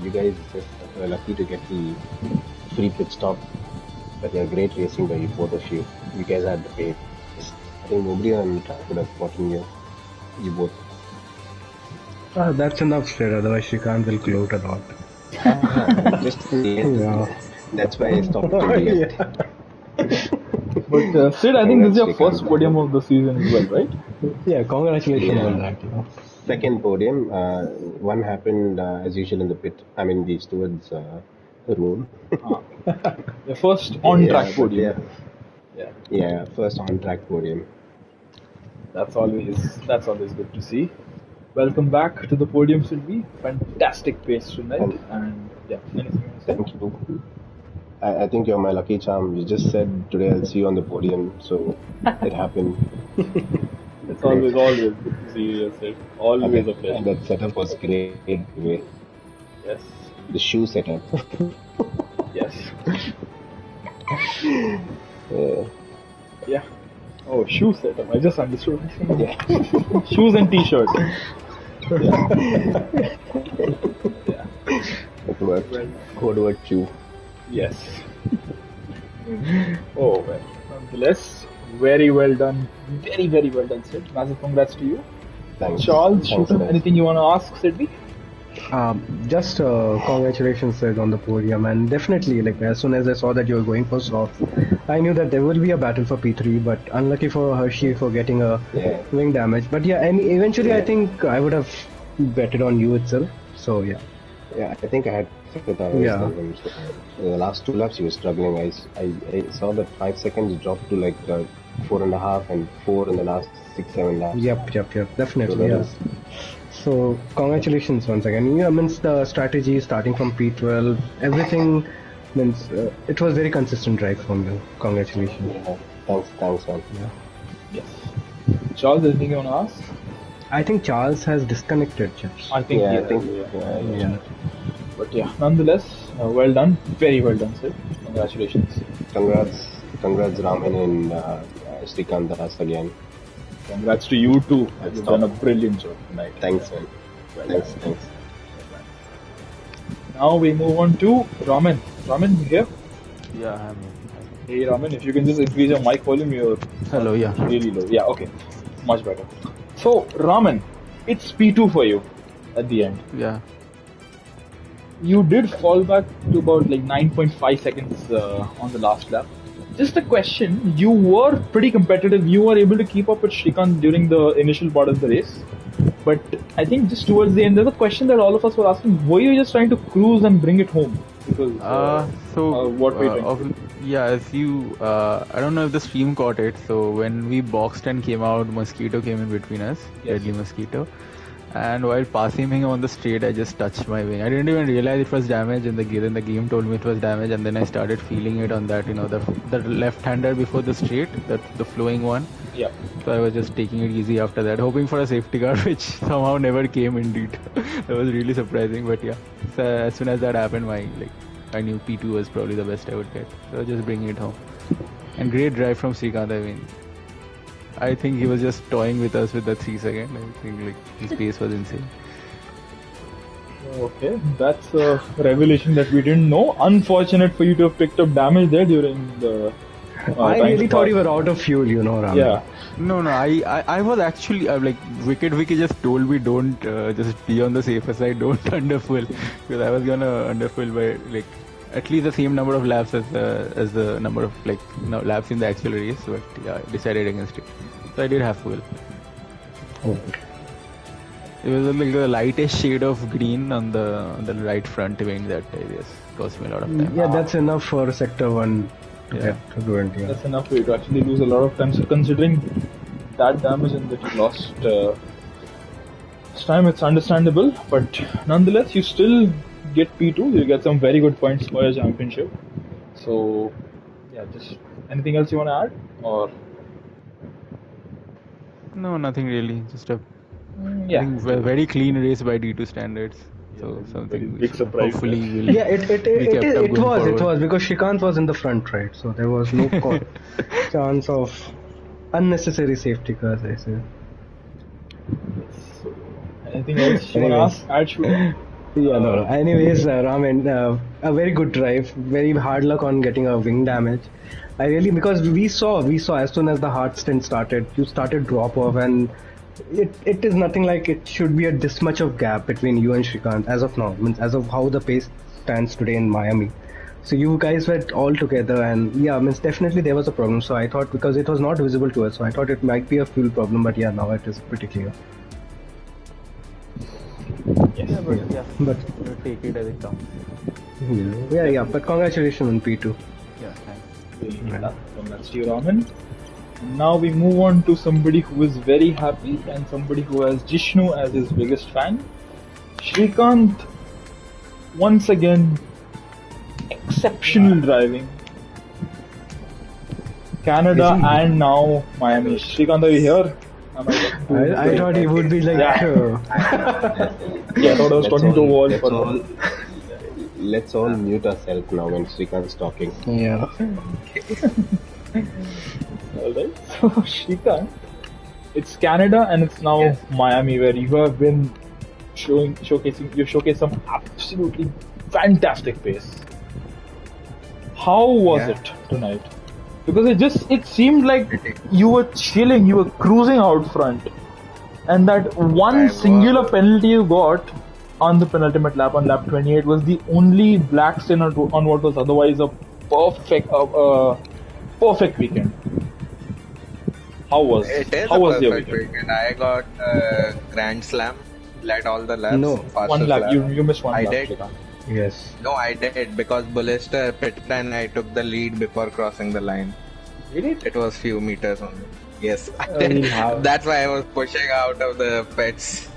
You guys just were lucky to get the free pit stop. But yeah, great racing by both of you. You guys had the pace. I think nobody on track would have gotten you. You both. That's enough said, otherwise Shrikant will gloat a lot. Just in the end. Yeah. That's why I stopped to the end. But Sid, I think this is your Congrats, first Srikanth. podium of the season as well, right? Yeah, congratulations Yeah. on that. Second podium. One happened as usual in the pit. I mean, the stewards' room. Your first on-track but podium. Yeah, Yeah, yeah, first on-track podium. that's always good to see. Welcome back to the podium, Sylvie. Fantastic pace tonight, And- and yeah, anything you want to say? Thank you. I think you're my lucky charm. You just said today I'll see you on the podium, so it happened. It's always good to see you, Sid. Always a And pleasure. that setup was great. Anyway. Yes, The shoe setup. yes, Yeah. yeah. Oh, shoe setup. I just understood. Yeah. Shoes and t-shirt. It worked. Well, Code word shoe. yes. Oh well. Nonetheless, very well done. Very well done, Sid. Massive congrats to you. Thanks. Charles, Thanks, shoot, guys. anything you want to ask, Sidney? Just congratulations Sid, on the podium, and definitely like as soon as I saw that you were going for soft, I knew that there will be a battle for P3, but unlucky for Hershey for getting a Yeah. wing damage. But yeah, and eventually I Yeah. think I would have betted on you itself. So yeah. Yeah, I think I had better tires Yeah. than him. So, the last two laps he was struggling. I saw that 5 seconds drop to like 4.5 and 4 in the last 6-7 laps. Yep, definitely. So that Yeah. So congratulations once again. Yeah, means the strategy starting from P12, everything means it was very consistent drive from you. Congratulations. Yeah. Thanks, man. Yes. Charles, anything you want to ask? I think Charles has disconnected, Chips. I think Yeah, he I has, think. yeah. Yeah. But yeah, nonetheless, well done. Very well done, Sid. Congratulations. Congrats, Raman and Srikanth Das again. Congrats to you too. That's You've top. done a brilliant job tonight. Thanks, man. Well Thanks, done. thanks. Now we move on to Raman. Raman, you here? Yeah, I'm. Hey Raman, if you can just increase your mic volume, you're Hello, yeah. really low. Yeah, okay. Much better. So, Raman, it's P2 for you at the end. Yeah. You did fall back to about like 9.5 seconds on the last lap. Just a question, you were pretty competitive. You were able to keep up with Shrikant during the initial part of the race. But I think just towards the end, there's a question that all of us were asking. Were you just trying to cruise and bring it home? Because what were you trying to do? Yeah, as you, I don't know if the stream caught it. So when we boxed and came out, Mosquito came in between us, Yes. Deadly Mosquito. And while passing him on the straight, I just touched my wing. I didn't even realize it was damaged, and then the game told me it was damaged, and then I started feeling it on that, the left-hander before the straight, the flowing one. Yeah. So I was just taking it easy after that, hoping for a safety car, which somehow never came indeed. That was really surprising, but yeah. So as soon as that happened, I knew P2 was probably the best I would get. So I was just bringing it home. And great drive from Srikanth. I think he was just toying with us with the 3 second. I think his pace was insane. Okay, that's a revelation that we didn't know. Unfortunate for you to have picked up damage there during the. I time really to thought pass. you were out of fuel, Raman. Yeah. No, I was actually Wicked Vicky just told me don't just be on the safer side, don't underfill, because I was gonna underfill by at least the same number of laps as the number of laps in the actual race, but yeah, I decided against it. So I did have fuel. It was like the lightest shade of green on the right front wing that I guess cost me a lot of time. Yeah, that's enough for sector 1 to Yeah. get to do it. Yeah. That's enough for you to actually lose a lot of time. So considering that damage and that you lost this time, it's understandable. But nonetheless, you still get P2. You get some very good points for your championship. So, yeah, just anything else you want to add? Or No, nothing really. Just a I yeah, think very clean race by D2 standards. So very something big which surprise hopefully there. will Yeah, it be kept up going was forward. because Shrikant was in the front, right? So there was no chance of unnecessary safety cars, I say. So, anything else you want to Anyways. ask? Add, Shubham? Yeah, no. Anyways, Raman, a very good drive. Very hard luck on getting a wing damage. I really, because we saw as soon as the hard stint started, you started drop off, and it is nothing like it should be this much of gap between you and Shrikant as of now. Means as of how the pace stands today in Miami. So you guys were all together, and yeah, means definitely there was a problem. So I thought, because it was not visible to us, so I thought it might be a fuel problem. But yeah, now it is pretty clear. Yes. Yeah, but yeah, But we'll take it as it comes. yeah. But congratulations on P2. Yeah, thanks. Congrats to you, Raman. Now we move on to somebody who is very happy and somebody who has Jishnu as his biggest fan. Shrikant, once again, exceptional driving. Canada and now Miami. Shrikant, are you here? I thought he would be like. Yeah. Yeah, I thought I was talking to a wall. Let's all mute ourselves now when Srikant's talking. Yeah. Alright, so Shrikant, it's Canada and it's now Miami, where you have been showcased some absolutely fantastic pace. How was it tonight? Because it seemed like you were chilling, you were cruising out front, and that one singular penalty you got on the penultimate lap, on lap 28, was the only black stain on what was otherwise a perfect weekend. How was your weekend? I got Grand Slam, led all the laps. No, One lap. You missed one I lap. did. Shrikant. Yes. No, I did because Bullester pit and I took the lead before crossing the line. Did it? It was few meters only. Yes, we'll have- that's why I was pushing out of the pits.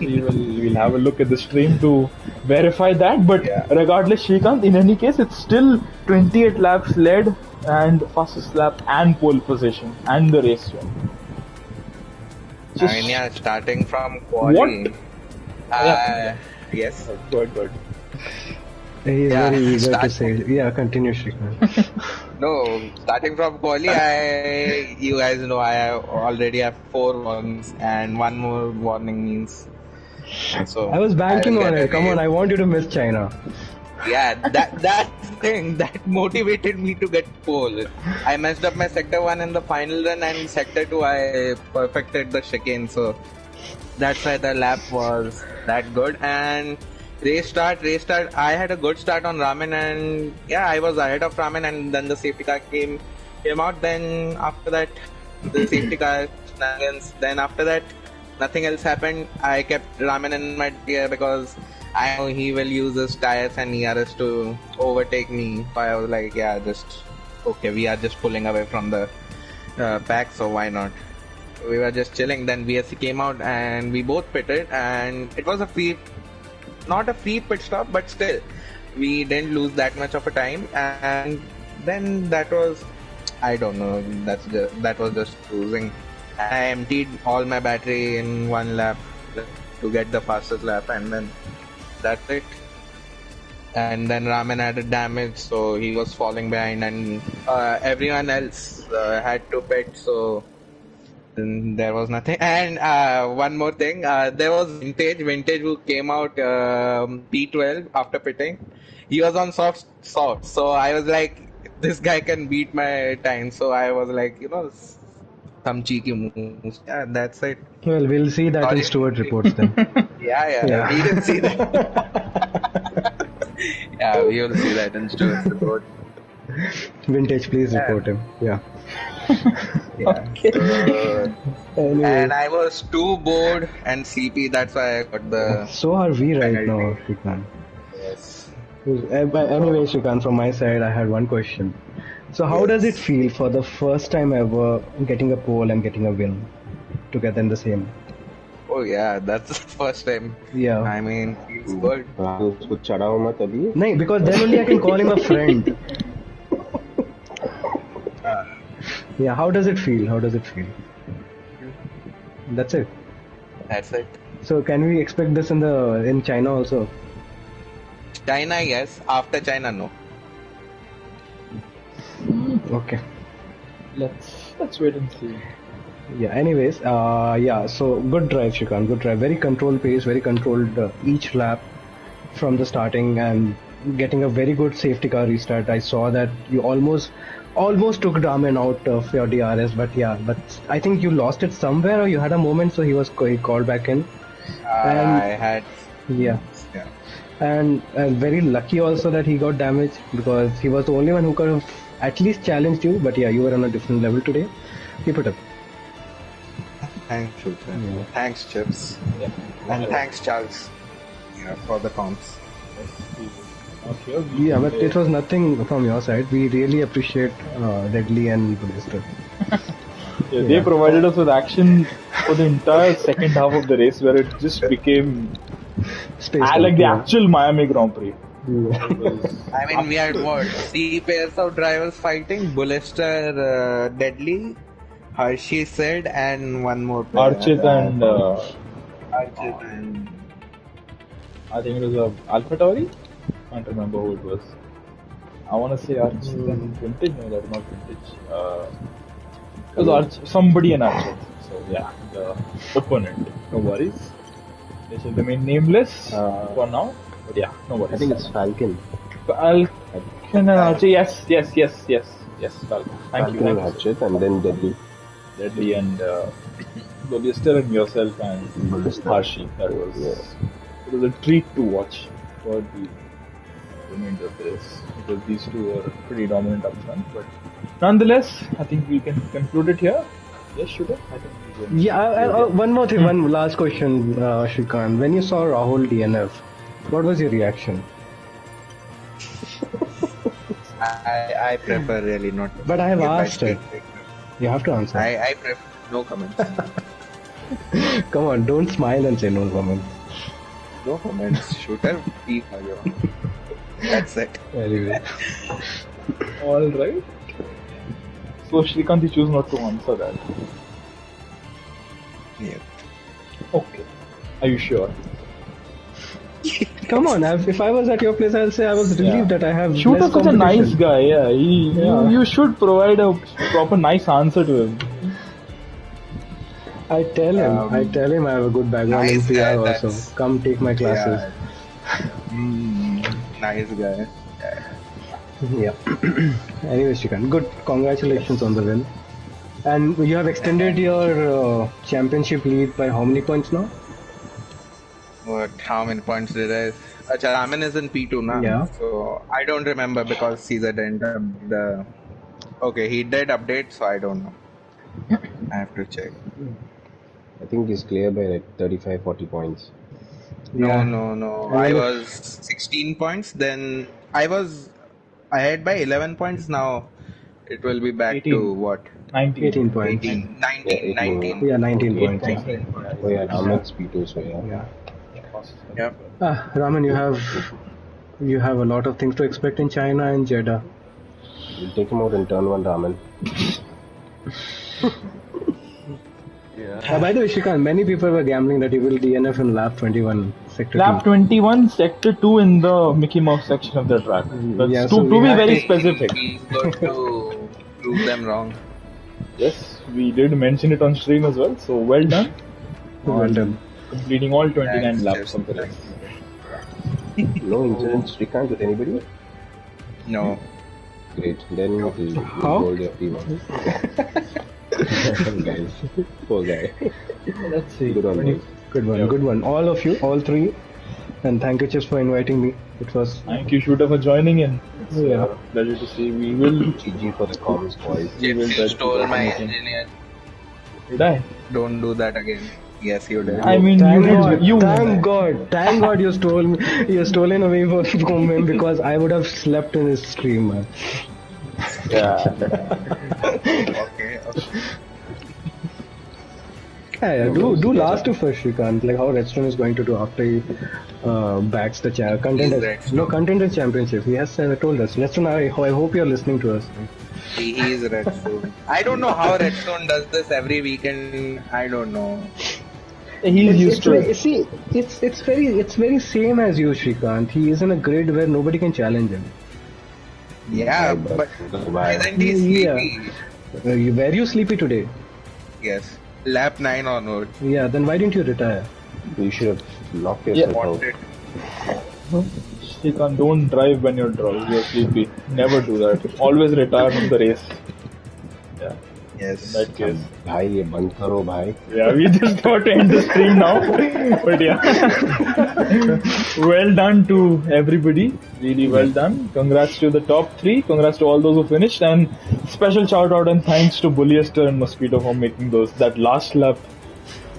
We'll have a look at the stream to verify that. But regardless, Shrikant, in any case, it's still 28 laps led and fastest lap and pole position and the race win. Just- And yeah, starting from quali. Yes. Good. He's Yeah, very eager to start- say. Yeah, continue, Shrikant. No, starting from quali, you guys know I already have 4 warnings and one more warning means. So I was banking will on get it. Come away. on, I want you to miss China. Yeah, that thing that motivated me to get pole. I messed up my sector 1 in the final run, and sector 2 I perfected the chicane, so that's why the lap was that good. And race start, I had a good start on Ramen, and yeah, I was ahead of Ramen, and then the safety car came out. Then after that, the safety car shenanigans. Then after that, nothing else happened. I kept Ramen in my gear because I know he will use his tires and ERS to overtake me. So I was like, yeah, we are just pulling away from the pack, so why not? We were just chilling. Then VSC came out and we both pitted, and it was not a free pit stop, but still, we didn't lose that much of a time. And then that was, I don't know, that was just cruising. I emptied all my battery in one lap to get the fastest lap, and then that's it. And then Ramen had a damage, so he was falling behind, and everyone else had to pit, so then there was nothing. And one more thing, there was Vintage who came out P12 after pitting. He was on soft, so I was like, this guy can beat my time. So I was like, some cheeky moves. Yeah, that's it. Well, we'll see that in Stewart reports then. Yeah. We will see that. Yeah, we will see that in Stewart's report. Vintage, please report him. Yeah. Yeah. Anyway, And I was too bored and sleepy. That's why I got the. so are we right now, Shrikant. Yes. But anyway, Shrikant, from my side, I had one question. So how does it Yes. feel for the first time ever getting a pole and getting a win together in the same? Oh yeah, that's the first time. Yeah. I mean, feels good. Rahul उसको चढ़ाओ मत अभी. No, because then only I can call him a friend. Yeah, how does it feel? How does it feel? That's it. That's it. So can we expect this in China also? China, yes. After China, no. Okay. Let's wait and see. Yeah. Anyways, yeah. So good drive, Shrikant. Good drive. Very controlled pace. Very controlled each lap from the starting and getting a very good safety car restart. I saw that you almost took Raman out of your DRS, but yeah. But I think you lost it somewhere, or you had a moment, so he called back in. And- I had. Yeah. Yeah. And very lucky also that he got damaged because he was the only one who could have at least challenged you. But yeah, you were on a different level today. Keep it up. Thanks, Shooter. Yeah. Thanks, Chips. Yeah. And thanks, Charles. Yeah, for the comps. Okay. Yeah, but it was nothing from your side. We really appreciate Deadly and Buddhista. Yeah, they provided us with action for the entire second half of the race, where it just became like the actual Miami Grand Prix. Yeah. It was I mean, we had what? 3 pairs of drivers fighting. Bullester, Deadly, Hershey said, and one more player. Archit and Archit and I think it was AlphaTauri. Can't remember who it was. I want to say Archit and Vintage. No, that's not Vintage. It was somebody and Archit. So yeah, the opponent. No worries. They shall remain nameless for now. But yeah, no worries. I think it's Falcon. Falcon and Archit. Yes, Falcon. Thank Falcon you. and Hatchet, and then Deadly. Deadly and Bullester and yourself and Bullester. Harshi. That was it was a treat to watch for the remainder of the race because these two were pretty dominant up front. But nonetheless, I think we can conclude it here. Yes, Shooter? I think we can. Yeah, one more thing, one last question, Shrikant. When you saw Rahul DNF, what was your reaction? I prefer really not. But I have give my asked it. speak. You have to answer. I prefer no comments. Come on, don't smile and say no comment. No comments. Shooter, be for you. That's it. Anyway. All right. So Shrikant, you choose not to answer that. Yeah. Okay. Are you sure? Come on, if I was at your place, I'll say I was relieved that I have Shooter's less such a competition. nice guy. Yeah, you should provide a proper nice answer to him. I tell him I have a good background in Nice PR guy, also. that's- Come take my classes. Nice guy. Yeah. Anyway, Shrikant, good. Congratulations on the win. And you have extended your championship lead by how many points now? What? How many points did I? Acha, Raman is in P2 now. Yeah. So I don't remember because Caesar didn't have the. Okay, he did update, so I don't know. I have to check. I think he's clear by like 35-40 points. Yeah. No. And I then- was 16 points. Then I was ahead by 11 points. Now it will be back 18. to what? 18 points. 18, 19, Yeah, 18. 19. Yeah, 19 points. Points. Yeah. Oh yeah, Raman's P2, so yeah. Yeah. Yep. Raman, you have a lot of things to expect in China and Jeddah. We'll take him out in turn 1, Raman. By the way, Shrikant, many people were gambling that you will DNF in lap 21, sector Lap 2. 21, sector 2 in the Mickey Mouse section of the track. That's Yeah, to, so to we be have very to- specific. He's going to prove them wrong. Yes, we did mention it on stream as well. So well done. Well done. Completing all 29 Thanks, laps Jeff. of the race. No incidents, Shrikant, with anybody? No. Great. Then we'll How? hold your P1. Guys, poor guy. Let's see. Good on boys. Good one, Yeah. good one. All of you, all three. And thank you, Chips, for inviting me. It was. Thank you, Shooter, for joining in. It's Yeah. a pleasure to see. We will. GG for the comms, boys. We will Jeff, try you to stole do my anything. engineer. Did I? Don't do that again. Yes, you did. I mean, Thank you God, did. You. thank God you stole me. You stolen away from him because I would have slept in his stream, man. Yeah. Okay. Yeah, do last to first, Shrikant. Like how Redstone is going to do after he bats the contender. Redstone. No, contender championship. He has told us. Redstone, I hope you're listening to us. He is Redstone. I don't know how Redstone does this every weekend. I don't know. He's used to it. See, it's very same as you, Shrikant. He is in a grid where nobody can challenge him. Yeah, but Why? isn't he sleepy? Were you sleepy today? Yes. Lap 9 onward. Yeah, then why didn't you retire? You should have locked yourself out. Wanted. Shrikant, don't drive when you're drunk. You're sleepy. Never do that. Always retire from the race. Yeah. Yes. In that case. भाई ये बंद करो भाई. Yeah, we just got to end the stream now. But yeah. Well done to everybody. Really well done. Congrats to the top 3. Congrats to all those who finished. And special shout out and thanks to Bulliester and Mosquito for making that last lap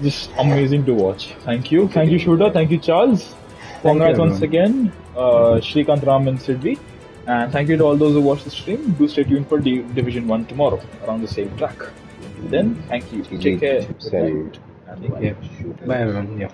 just amazing to watch. Thank you. Thank you, Shooter. Thank you, Charles. Congrats once again, Shrikant, Ram and Sidvi. And thank you to all those who watched the stream. Do stay tuned for Division 1 tomorrow around the same track. Then, thank you. Take care. Good night. And bye. Bye everyone. Yeah.